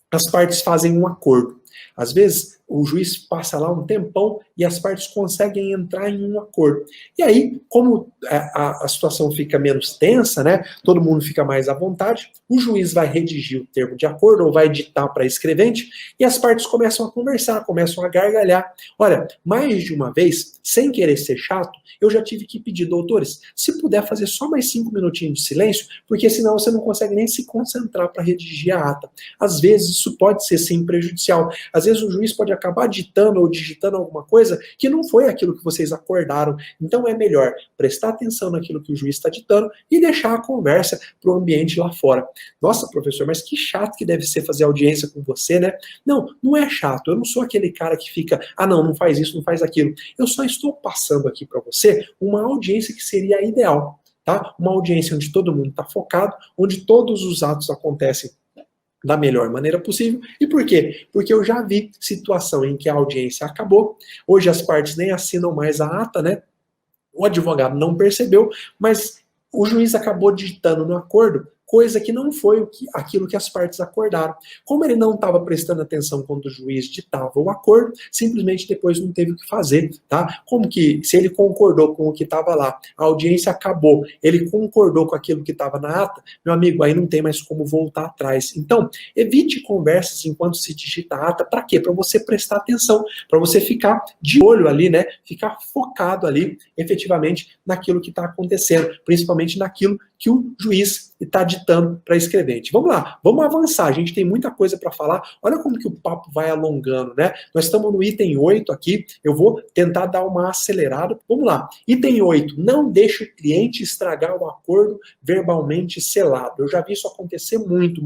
as partes fazem um acordo. Às vezes, o juiz passa lá um tempão e as partes conseguem entrar em um acordo. E aí, como a situação fica menos tensa, né, todo mundo fica mais à vontade, o juiz vai redigir o termo de acordo ou vai ditar para a escrevente e as partes começam a conversar, começam a gargalhar. Olha, mais de uma vez, sem querer ser chato, eu já tive que pedir, doutores, se puder fazer só mais 5 minutinhos de silêncio, porque senão você não consegue nem se concentrar para redigir a ata. Às vezes, isso pode ser sim prejudicial. Às vezes, o juiz pode acabar ditando ou digitando alguma coisa que não foi aquilo que vocês acordaram. Então, é melhor prestar atenção naquilo que o juiz está ditando e deixar a conversa para o ambiente lá fora. Nossa, professor, mas que chato que deve ser fazer audiência com você, né? Não, não é chato. Eu não sou aquele cara que fica, não faz isso, não faz aquilo. Eu só estou passando aqui para você uma audiência que seria ideal, tá? Uma audiência onde todo mundo está focado, onde todos os atos acontecem da melhor maneira possível. E por quê? Porque eu já vi situação em que a audiência acabou, hoje as partes nem assinam mais a ata, né? O advogado não percebeu, mas o juiz acabou digitando no acordo coisa que não foi aquilo que as partes acordaram. Como ele não estava prestando atenção quando o juiz ditava o acordo, simplesmente depois não teve o que fazer, tá? Como que, se ele concordou com o que estava lá, a audiência acabou, ele concordou com aquilo que estava na ata, meu amigo, aí não tem mais como voltar atrás. Então, evite conversas enquanto se digita a ata, para quê? Para você prestar atenção, para você ficar de olho ali, né? Ficar focado ali, efetivamente, naquilo que está acontecendo, principalmente naquilo que o juiz está ditando para a escrevente. Vamos lá, vamos avançar, a gente tem muita coisa para falar. Olha como que o papo vai alongando, né? Nós estamos no item 8 aqui, eu vou tentar dar uma acelerada. Vamos lá, item 8, não deixe o cliente estragar o acordo verbalmente selado. Eu já vi isso acontecer muito,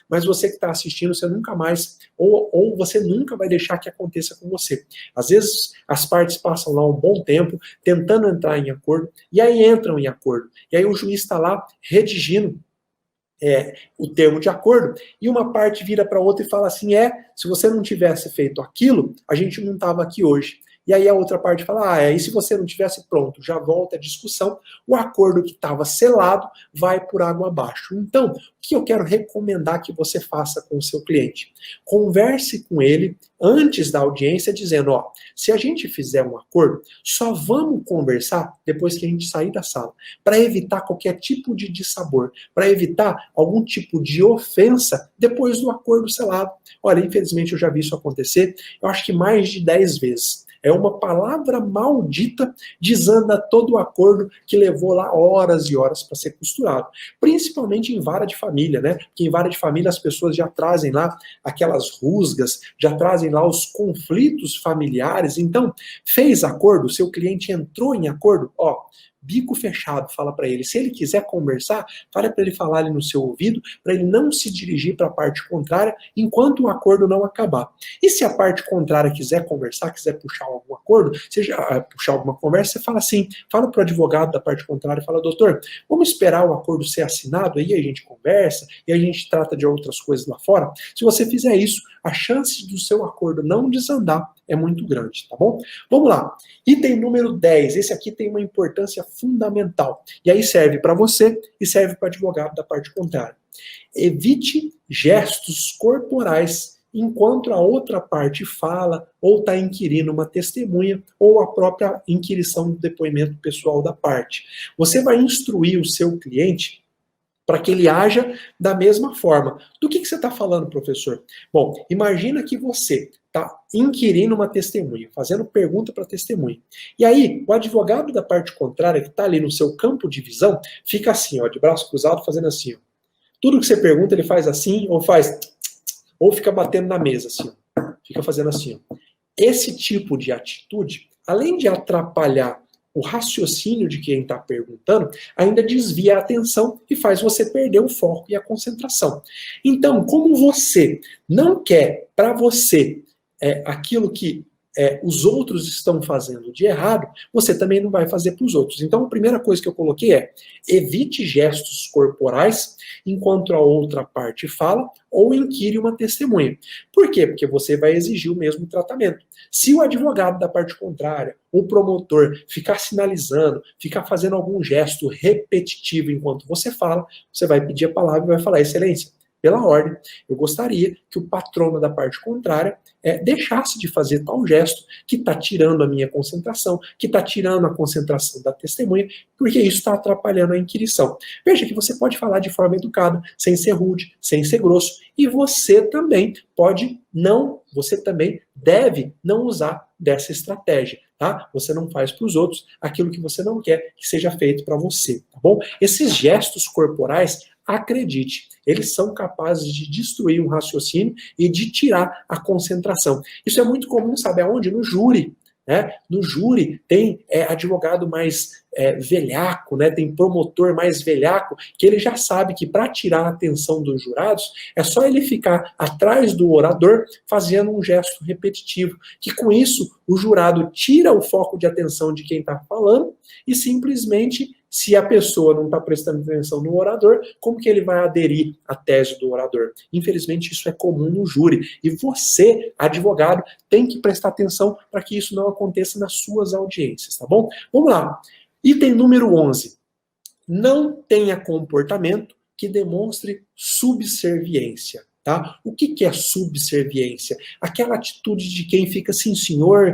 mas você que está assistindo, você nunca mais, ou você nunca vai deixar que aconteça com você. Às vezes, as partes passam lá um bom tempo, tentando entrar em acordo, e aí entram em acordo. E aí o juiz está lá redigindo o termo de acordo, e uma parte vira para outra e fala assim, se você não tivesse feito aquilo, a gente não estava aqui hoje. E aí a outra parte fala, e se você não tivesse pronto, já volta a discussão, o acordo que estava selado vai por água abaixo. Então, o que eu quero recomendar que você faça com o seu cliente? Converse com ele antes da audiência, dizendo, se a gente fizer um acordo, só vamos conversar depois que a gente sair da sala, para evitar qualquer tipo de dissabor, para evitar algum tipo de ofensa depois do acordo selado. Olha, infelizmente eu já vi isso acontecer, eu acho que mais de 10 vezes. É uma palavra maldita, desanda todo o acordo que levou lá horas e horas para ser costurado. Principalmente em vara de família, né? Porque em vara de família as pessoas já trazem lá aquelas rusgas, já trazem lá os conflitos familiares. Então, fez acordo, seu cliente entrou em acordo, bico fechado, fala para ele. Se ele quiser conversar, fala para ele falar ali no seu ouvido, para ele não se dirigir para a parte contrária enquanto o acordo não acabar. E se a parte contrária quiser conversar, quiser puxar algum acordo, puxar alguma conversa, você fala assim, fala para o advogado da parte contrária, fala, doutor, vamos esperar o acordo ser assinado, aí a gente conversa, e a gente trata de outras coisas lá fora. Se você fizer isso, a chance do seu acordo não desandar é muito grande, tá bom? Vamos lá. Item número 10. Esse aqui tem uma importância fundamental. E aí serve para você e serve para o advogado da parte contrária. Evite gestos corporais enquanto a outra parte fala ou está inquirindo uma testemunha ou a própria inquirição do depoimento pessoal da parte. Você vai instruir o seu cliente para que ele haja da mesma forma. Do que você está falando, professor? Bom, imagina que você está inquirindo uma testemunha, fazendo pergunta para a testemunha. E aí, o advogado da parte contrária, que está ali no seu campo de visão, fica assim, de braço cruzado, fazendo assim. Tudo que você pergunta, ele faz assim, ou fica batendo na mesa, assim. Fica fazendo assim. Esse tipo de atitude, além de atrapalhar o raciocínio de quem está perguntando ainda desvia a atenção e faz você perder o foco e a concentração. Então, como você não quer para você aquilo que os outros estão fazendo de errado, você também não vai fazer para os outros. Então, a primeira coisa que eu coloquei é: evite gestos corporais enquanto a outra parte fala ou inquire uma testemunha. Por quê? Porque você vai exigir o mesmo tratamento. Se o advogado da parte contrária, o promotor, ficar sinalizando, ficar fazendo algum gesto repetitivo enquanto você fala, você vai pedir a palavra e vai falar: excelência, pela ordem, eu gostaria que o patrono da parte contrária deixasse de fazer tal gesto que está tirando a minha concentração, que está tirando a concentração da testemunha, porque isso está atrapalhando a inquirição. Veja que você pode falar de forma educada, sem ser rude, sem ser grosso, e você também você também deve não usar dessa estratégia, tá? Você não faz para os outros aquilo que você não quer que seja feito para você, tá bom? Esses gestos corporais, acredite, eles são capazes de destruir um raciocínio e de tirar a concentração. Isso é muito comum, sabe aonde? No júri. Né? No júri tem advogado mais velhaco, né? Tem promotor mais velhaco, que ele já sabe que para tirar a atenção dos jurados, é só ele ficar atrás do orador fazendo um gesto repetitivo, que com isso o jurado tira o foco de atenção de quem está falando e simplesmente, se a pessoa não está prestando atenção no orador, como que ele vai aderir à tese do orador? Infelizmente, isso é comum no júri. E você, advogado, tem que prestar atenção para que isso não aconteça nas suas audiências, tá bom? Vamos lá. Item número 11. Não tenha comportamento que demonstre subserviência. Tá? O que é subserviência? Aquela atitude de quem fica sim, senhor,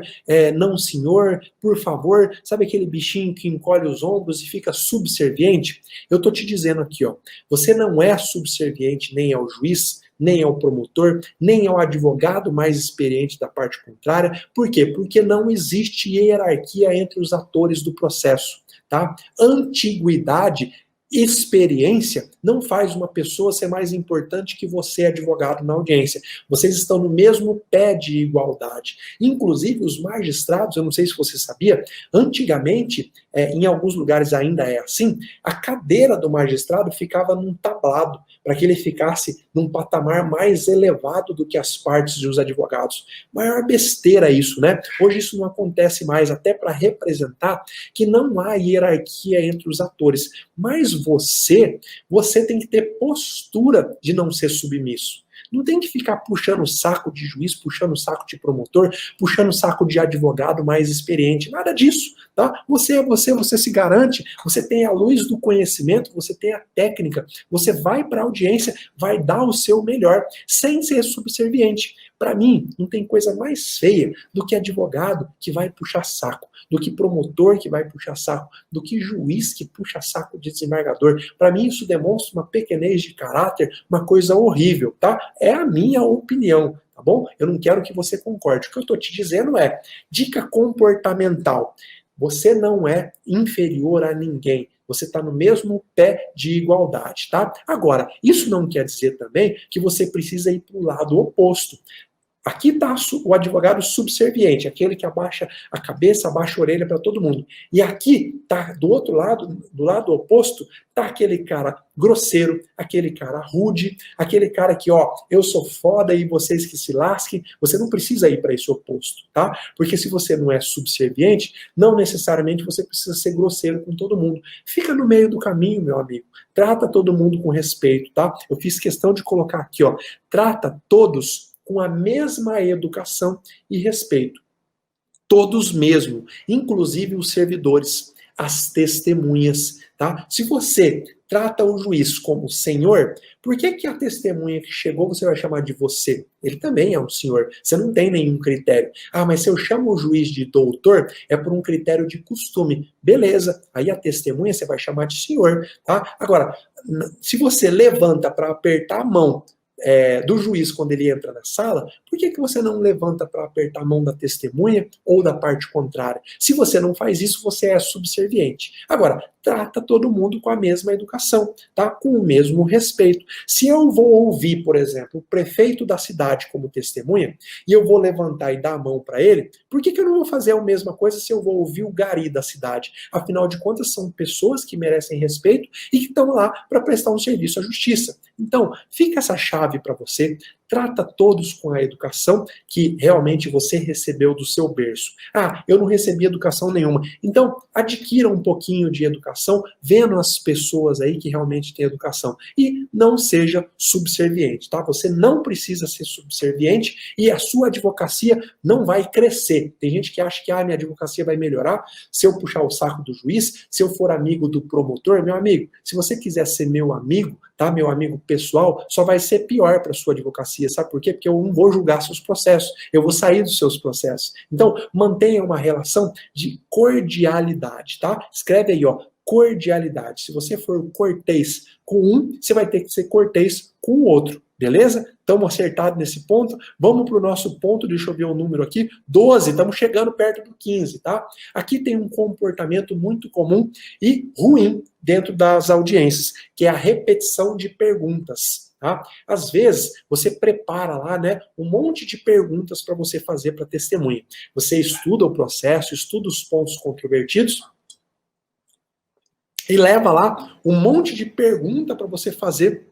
não, senhor, por favor, sabe aquele bichinho que encolhe os ombros e fica subserviente? Eu tô te dizendo aqui, ó, você não é subserviente nem ao juiz, nem ao promotor, nem ao advogado mais experiente da parte contrária. Por quê? Porque não existe hierarquia entre os atores do processo, tá? Antiguidade, experiência não faz uma pessoa ser mais importante que você, advogado, na audiência. Vocês estão no mesmo pé de igualdade. Inclusive, os magistrados, eu não sei se você sabia, antigamente, em alguns lugares ainda é assim, a cadeira do magistrado ficava num tablado, para que ele ficasse num patamar mais elevado do que as partes dos advogados. Maior besteira isso, né? Hoje isso não acontece mais, até para representar que não há hierarquia entre os atores. Mas você tem que ter postura de não ser submisso. Não tem que ficar puxando o saco de juiz, puxando o saco de promotor, puxando o saco de advogado mais experiente. Nada disso, tá? Você é você se garante, você tem a luz do conhecimento, você tem a técnica, você vai para a audiência, vai dar o seu melhor, sem ser subserviente. Para mim, não tem coisa mais feia do que advogado que vai puxar saco, do que promotor que vai puxar saco, do que juiz que puxa saco de desembargador. Para mim, isso demonstra uma pequenez de caráter, uma coisa horrível, tá? É a minha opinião, tá bom? Eu não quero que você concorde. O que eu estou te dizendo é dica comportamental. Você não é inferior a ninguém. Você está no mesmo pé de igualdade, tá? Agora, isso não quer dizer também que você precisa ir para o lado oposto. Aqui está o advogado subserviente, aquele que abaixa a cabeça, abaixa a orelha para todo mundo. E aqui está, do outro lado, do lado oposto, está aquele cara grosseiro, aquele cara rude, aquele cara que, ó, eu sou foda e vocês que se lasquem. Você não precisa ir para esse oposto, tá? Porque se você não é subserviente, não necessariamente você precisa ser grosseiro com todo mundo. Fica no meio do caminho, meu amigo. Trata todo mundo com respeito, tá? Eu fiz questão de colocar aqui, ó, trata todos com a mesma educação e respeito. Todos mesmo, inclusive os servidores, as testemunhas, tá? Se você trata o juiz como senhor, por que a testemunha que chegou você vai chamar de você? Ele também é um senhor, você não tem nenhum critério. Ah, mas se eu chamo o juiz de doutor, é por um critério de costume. Beleza, aí a testemunha você vai chamar de senhor, tá? Agora, se você levanta para apertar a mão do juiz quando ele entra na sala, por que você não levanta para apertar a mão da testemunha ou da parte contrária? Se você não faz isso, você é subserviente. Agora, trata todo mundo com a mesma educação, tá? Com o mesmo respeito. Se eu vou ouvir, por exemplo, o prefeito da cidade como testemunha, e eu vou levantar e dar a mão para ele, por que eu não vou fazer a mesma coisa se eu vou ouvir o gari da cidade? Afinal de contas, são pessoas que merecem respeito e que estão lá para prestar um serviço à justiça. Então, fica essa chave para você, trata todos com a educação que realmente você recebeu do seu berço. Ah, eu não recebi educação nenhuma. Então, adquira um pouquinho de educação, vendo as pessoas aí que realmente têm educação. E não seja subserviente, tá? Você não precisa ser subserviente e a sua advocacia não vai crescer. Tem gente que acha que minha advocacia vai melhorar se eu puxar o saco do juiz, se eu for amigo do promotor. Meu amigo, se você quiser ser meu amigo, tá? Meu amigo pessoal, só vai ser pior para sua advocacia. Sabe por quê? Porque eu não vou julgar seus processos, eu vou sair dos seus processos. Então, mantenha uma relação de cordialidade, tá? Escreve aí, ó, cordialidade. Se você for cortês com um, você vai ter que ser cortês com o outro, beleza? Estamos acertados nesse ponto. Vamos para o nosso ponto, deixa eu ver o número aqui, 12, estamos chegando perto do 15, tá? Aqui tem um comportamento muito comum e ruim dentro das audiências, que é a repetição de perguntas. Tá? Às vezes, você prepara lá, né, um monte de perguntas para você fazer para testemunha. Você estuda o processo, estuda os pontos controvertidos e leva lá um monte de pergunta para você fazer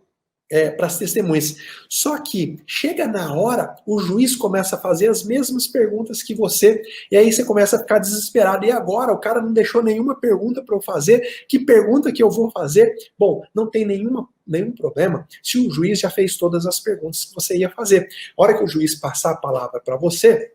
para as testemunhas. Só que chega na hora, o juiz começa a fazer as mesmas perguntas que você, e aí você começa a ficar desesperado. E agora? O cara não deixou nenhuma pergunta para eu fazer. Que pergunta que eu vou fazer? Bom, não tem nenhum problema se o juiz já fez todas as perguntas que você ia fazer. A hora que o juiz passar a palavra para você,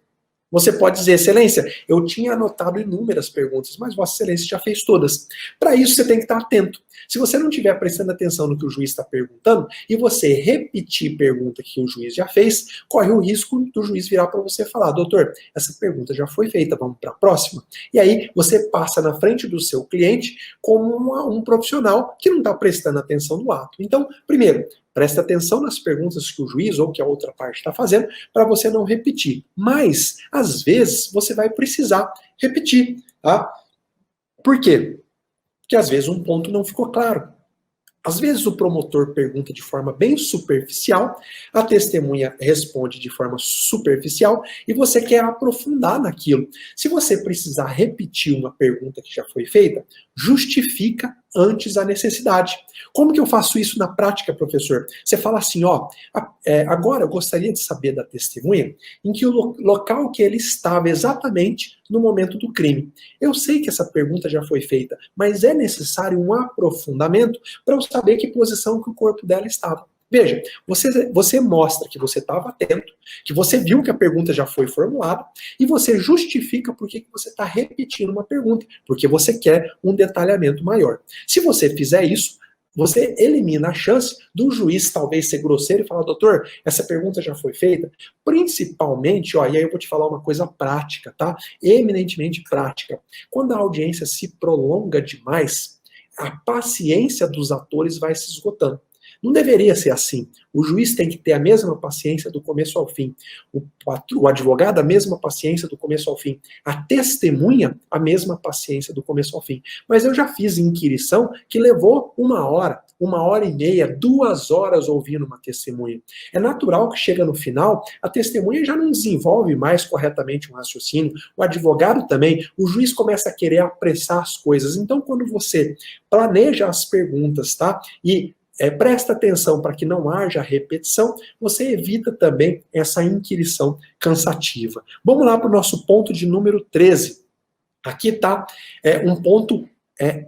você pode dizer, excelência, eu tinha anotado inúmeras perguntas, mas Vossa Excelência já fez todas. Para isso, você tem que estar atento. Se você não estiver prestando atenção no que o juiz está perguntando, e você repetir pergunta que o juiz já fez, corre o risco do juiz virar para você e falar, doutor, essa pergunta já foi feita, vamos para a próxima? E aí, você passa na frente do seu cliente como um profissional que não está prestando atenção no ato. Então, primeiro, presta atenção nas perguntas que o juiz ou que a outra parte está fazendo para você não repetir. Mas, às vezes, você vai precisar repetir. Tá? Por quê? Porque às vezes um ponto não ficou claro. Às vezes o promotor pergunta de forma bem superficial, a testemunha responde de forma superficial e você quer aprofundar naquilo. Se você precisar repetir uma pergunta que já foi feita, justifica antes a necessidade. Como que eu faço isso na prática, professor? Você fala assim, ó, agora eu gostaria de saber da testemunha em que o local que ele estava exatamente no momento do crime. Eu sei que essa pergunta já foi feita, mas é necessário um aprofundamento para eu saber que posição que o corpo dela estava. Veja, você mostra que você estava atento, que você viu que a pergunta já foi formulada, e você justifica por que você está repetindo uma pergunta, porque você quer um detalhamento maior. Se você fizer isso, você elimina a chance do juiz talvez ser grosseiro e falar, doutor, essa pergunta já foi feita, principalmente, ó, e aí eu vou te falar uma coisa prática, tá? Eminentemente prática. Quando a audiência se prolonga demais, a paciência dos atores vai se esgotando. Não deveria ser assim. O juiz tem que ter a mesma paciência do começo ao fim. O advogado, a mesma paciência do começo ao fim. A testemunha, a mesma paciência do começo ao fim. Mas eu já fiz inquirição que levou 1h30, 2 horas ouvindo uma testemunha. É natural que chega no final, a testemunha já não desenvolve mais corretamente um raciocínio, o advogado também, o juiz começa a querer apressar as coisas. Então, quando você planeja as perguntas, tá? E presta atenção para que não haja repetição, você evita também essa inquirição cansativa. Vamos lá para o nosso ponto de número 13. Aqui está um ponto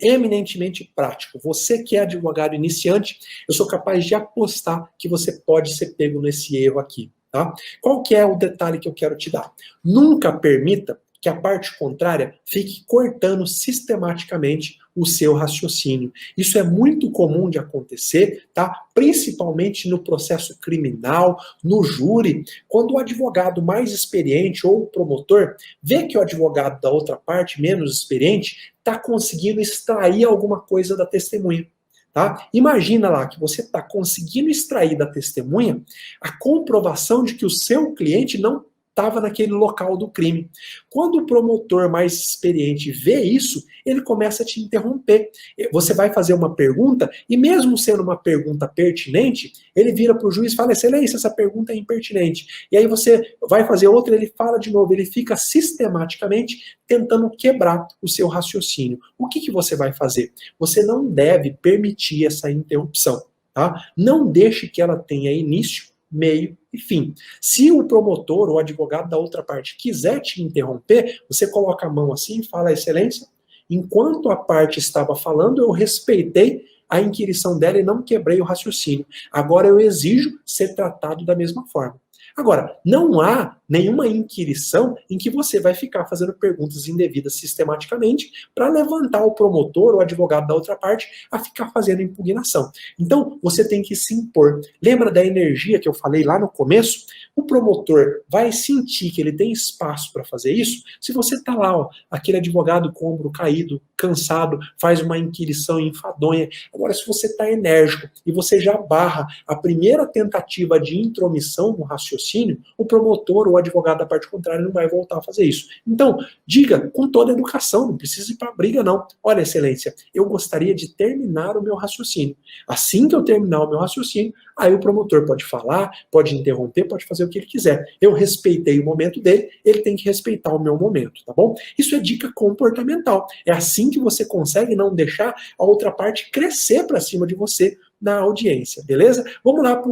eminentemente prático. Você que é advogado iniciante, eu sou capaz de apostar que você pode ser pego nesse erro aqui. Tá? Qual que é o detalhe que eu quero te dar? Nunca permita que a parte contrária fique cortando sistematicamente o seu raciocínio. Isso é muito comum de acontecer, tá? Principalmente no processo criminal, no júri, quando o advogado mais experiente ou o promotor vê que o advogado da outra parte, menos experiente, está conseguindo extrair alguma coisa da testemunha. Tá? Imagina lá que você está conseguindo extrair da testemunha a comprovação de que o seu cliente não estava naquele local do crime. Quando o promotor mais experiente vê isso, ele começa a te interromper. Você vai fazer uma pergunta, e mesmo sendo uma pergunta pertinente, ele vira para o juiz e fala: excelência, essa pergunta é impertinente. E aí você vai fazer outra, ele fala de novo, ele fica sistematicamente tentando quebrar o seu raciocínio. O que você vai fazer? Você não deve permitir essa interrupção. Tá? Não deixe que ela tenha início, meio e fim. Se o promotor ou advogado da outra parte quiser te interromper, você coloca a mão assim e fala: excelência, enquanto a parte estava falando, eu respeitei a inquirição dela e não quebrei o raciocínio. Agora eu exijo ser tratado da mesma forma. Agora, não há nenhuma inquirição em que você vai ficar fazendo perguntas indevidas sistematicamente para levantar o promotor ou advogado da outra parte a ficar fazendo impugnação. Então, você tem que se impor. Lembra da energia que eu falei lá no começo? O promotor vai sentir que ele tem espaço para fazer isso se você está lá, ó, aquele advogado com o ombro caído, cansado, faz uma inquirição enfadonha. Agora, se você está enérgico e você já barra a primeira tentativa de intromissão no raciocínio, o promotor ou o advogado da parte contrária não vai voltar a fazer isso. Então, diga com toda a educação, não precisa ir para briga não. Olha, excelência, eu gostaria de terminar o meu raciocínio. Assim que eu terminar o meu raciocínio, aí o promotor pode falar, pode interromper, pode fazer o que ele quiser. Eu respeitei o momento dele, ele tem que respeitar o meu momento, tá bom? Isso é dica comportamental. É assim que você consegue não deixar a outra parte crescer para cima de você na audiência, beleza? Vamos lá para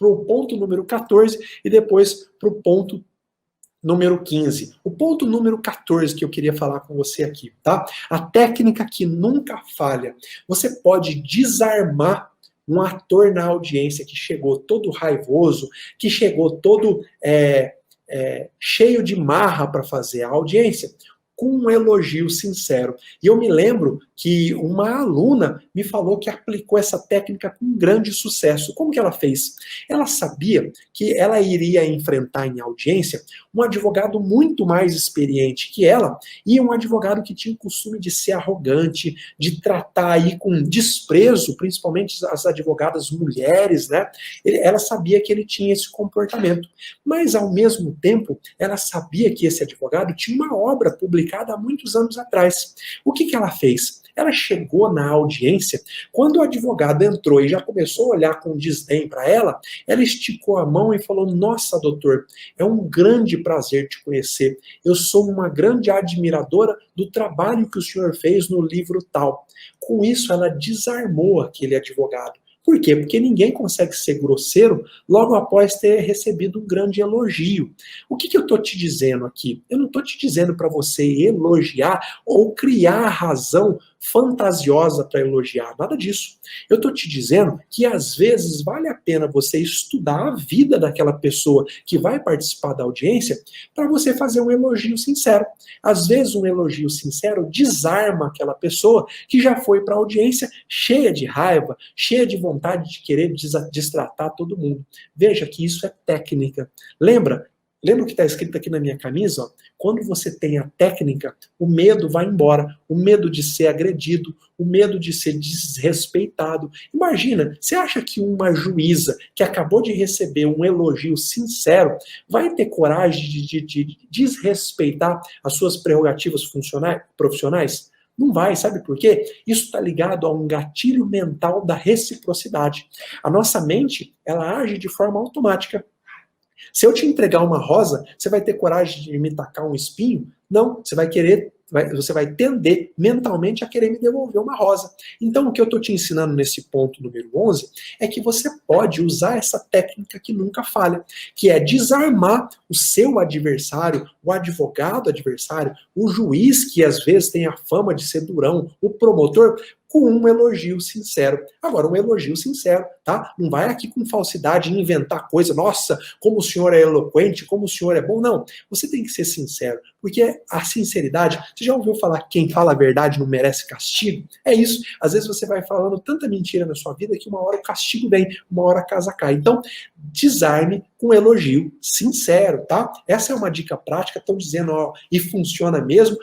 o ponto número 14 e depois para o ponto número 15. O ponto número 14 que eu queria falar com você aqui, tá? A técnica que nunca falha. Você pode desarmar um ator na audiência que chegou todo raivoso, que chegou todo cheio de marra para fazer a audiência, com um elogio sincero. E eu me lembro que uma aluna me falou que aplicou essa técnica com grande sucesso. Como que ela fez? Ela sabia que ela iria enfrentar em audiência um advogado muito mais experiente que ela e um advogado que tinha o costume de ser arrogante, de tratar aí com desprezo, principalmente as advogadas mulheres, né? Ela sabia que ele tinha esse comportamento. Mas, ao mesmo tempo, ela sabia que esse advogado tinha uma obra publicada há muitos anos atrás. O que ela fez? Ela chegou na audiência, quando o advogado entrou e já começou a olhar com desdém para ela esticou a mão e falou: nossa, doutor, é um grande prazer te conhecer. Eu sou uma grande admiradora do trabalho que o senhor fez no livro tal. Com isso, ela desarmou aquele advogado. Por quê? Porque ninguém consegue ser grosseiro logo após ter recebido um grande elogio. O que eu estou te dizendo aqui? Eu não estou te dizendo para você elogiar ou criar razão fantasiosa para elogiar, nada disso. Eu estou te dizendo que às vezes vale a pena você estudar a vida daquela pessoa que vai participar da audiência para você fazer um elogio sincero. Às vezes um elogio sincero desarma aquela pessoa que já foi para a audiência cheia de raiva, cheia de vontade de querer destratar todo mundo. Veja que isso é técnica. Lembra o que está escrito aqui na minha camisa? Ó? Quando você tem a técnica, o medo vai embora. O medo de ser agredido, o medo de ser desrespeitado. Imagina, você acha que uma juíza que acabou de receber um elogio sincero vai ter coragem de desrespeitar as suas prerrogativas profissionais? Não vai, sabe por quê? Isso está ligado a um gatilho mental da reciprocidade. A nossa mente, ela age de forma automática. Se eu te entregar uma rosa, você vai ter coragem de me tacar um espinho? Não, você vai tender mentalmente a querer me devolver uma rosa. Então, o que eu estou te ensinando nesse ponto número 11 é que você pode usar essa técnica que nunca falha, que é desarmar o seu adversário, o advogado adversário, o juiz que às vezes tem a fama de ser durão, o promotor, com um elogio sincero. Agora, um elogio sincero, tá? Não vai aqui com falsidade inventar coisa, nossa, como o senhor é eloquente, como o senhor é bom. Não, você tem que ser sincero, porque a sinceridade, você já ouviu falar que quem fala a verdade não merece castigo? É isso, às vezes você vai falando tanta mentira na sua vida que uma hora o castigo vem, uma hora a casa cai. Então, desarme com elogio sincero, tá? Essa é uma dica prática, estão dizendo, ó, e funciona mesmo,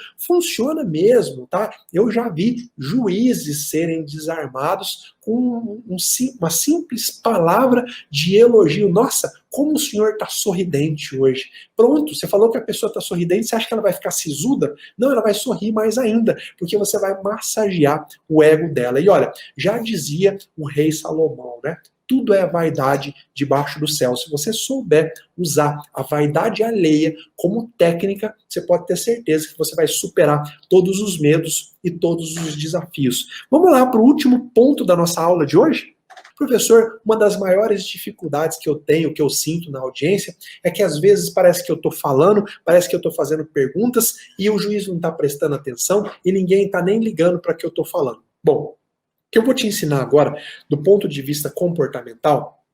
tá? Eu já vi juízes serem desarmados com uma simples palavra de elogio. Nossa, como o senhor está sorridente hoje. Pronto, você falou que a pessoa está sorridente, você acha que ela vai ficar sisuda? Não, ela vai sorrir mais ainda, porque você vai massagear o ego dela. E olha, já dizia o rei Salomão, né? Tudo é vaidade debaixo do céu. Se você souber usar a vaidade alheia como técnica, você pode ter certeza que você vai superar todos os medos e todos os desafios. Vamos lá para o último ponto da nossa aula de hoje? Professor, uma das maiores dificuldades que eu tenho, que eu sinto na audiência, é que às vezes parece que eu estou falando, parece que eu estou fazendo perguntas e o juiz não está prestando atenção e ninguém está nem ligando para o que eu estou falando. Bom, o que eu vou te ensinar agora, do ponto de vista comportamental,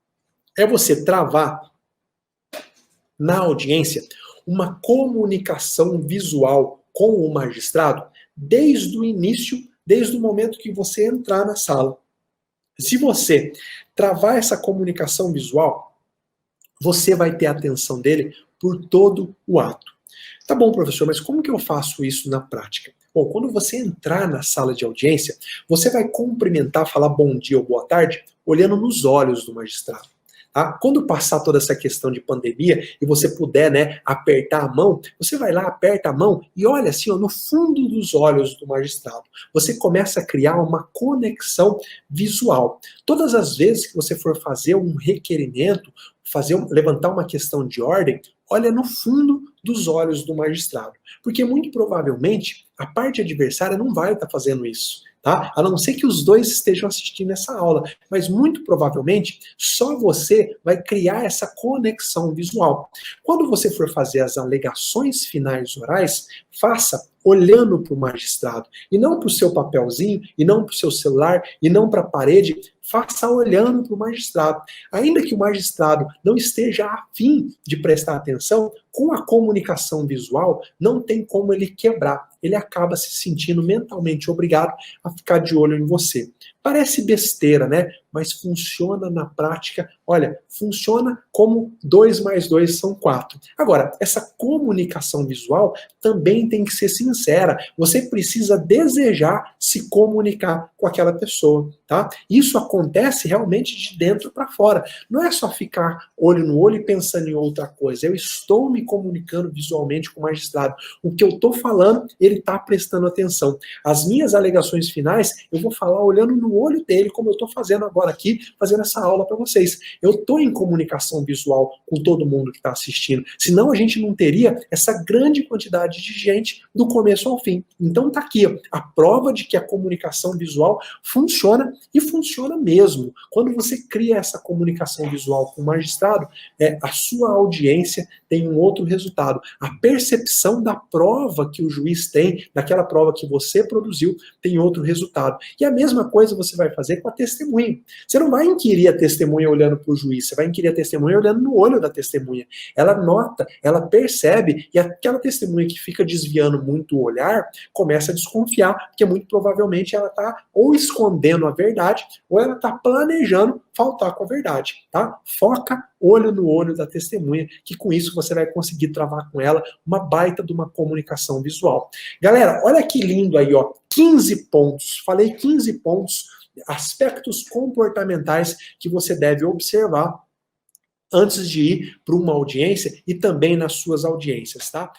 é você travar na audiência uma comunicação visual com o magistrado desde o início, desde o momento que você entrar na sala. Se você travar essa comunicação visual, você vai ter a atenção dele por todo o ato. Tá bom, professor, mas como que eu faço isso na prática? Bom, quando você entrar na sala de audiência, você vai cumprimentar, falar bom dia ou boa tarde, olhando nos olhos do magistrado. Tá? Quando passar toda essa questão de pandemia e você puder, né, apertar a mão, você vai lá, aperta a mão e olha assim, ó, no fundo dos olhos do magistrado. Você começa a criar uma conexão visual. Todas as vezes que você for fazer um requerimento, levantar uma questão de ordem, olha no fundo dos olhos do magistrado. Porque muito provavelmente a parte adversária não vai estar fazendo isso. Tá? A não ser que os dois estejam assistindo essa aula, mas muito provavelmente só você vai criar essa conexão visual. Quando você for fazer as alegações finais orais, faça olhando para o magistrado, e não para o seu papelzinho, e não para o seu celular, e não para a parede, faça olhando para o magistrado. Ainda que o magistrado não esteja afim de prestar atenção, com a comunicação visual, não tem como ele quebrar. Ele acaba se sentindo mentalmente obrigado a ficar de olho em você. Parece besteira, né? Mas funciona na prática. Olha, funciona como 2 mais 2 são 4. Agora, essa comunicação visual também tem que ser sincera. Você precisa desejar se comunicar com aquela pessoa, tá? Isso acontece realmente de dentro para fora. Não é só ficar olho no olho e pensando em outra coisa. Eu estou me comunicando visualmente com o magistrado. O que eu estou falando, ele está prestando atenção. As minhas alegações finais, eu vou falar olhando no olho dele, como eu estou fazendo agora aqui, fazendo essa aula para vocês. Eu estou em comunicação visual com todo mundo que está assistindo. Senão a gente não teria essa grande quantidade de gente do começo ao fim. Então tá aqui, ó, a prova de que a comunicação visual funciona e funciona mesmo. Quando você cria essa comunicação visual com o magistrado, a sua audiência tem um outro resultado. A percepção da prova que o juiz tem, daquela prova que você produziu, tem outro resultado. E a mesma coisa você vai fazer com a testemunha. Você não vai inquirir a testemunha olhando para o juiz, você vai inquirir a testemunha olhando no olho da testemunha. Ela nota, ela percebe, e aquela testemunha que fica desviando muito o olhar, começa a desconfiar, porque muito provavelmente ela está ou escondendo a verdade, ou ela está planejando faltar com a verdade, tá? Foca olho no olho da testemunha, que com isso você vai conseguir travar com ela uma baita de uma comunicação visual. Galera, olha que lindo aí, ó, 15 pontos. Falei 15 pontos, aspectos comportamentais que você deve observar antes de ir para uma audiência e também nas suas audiências, tá?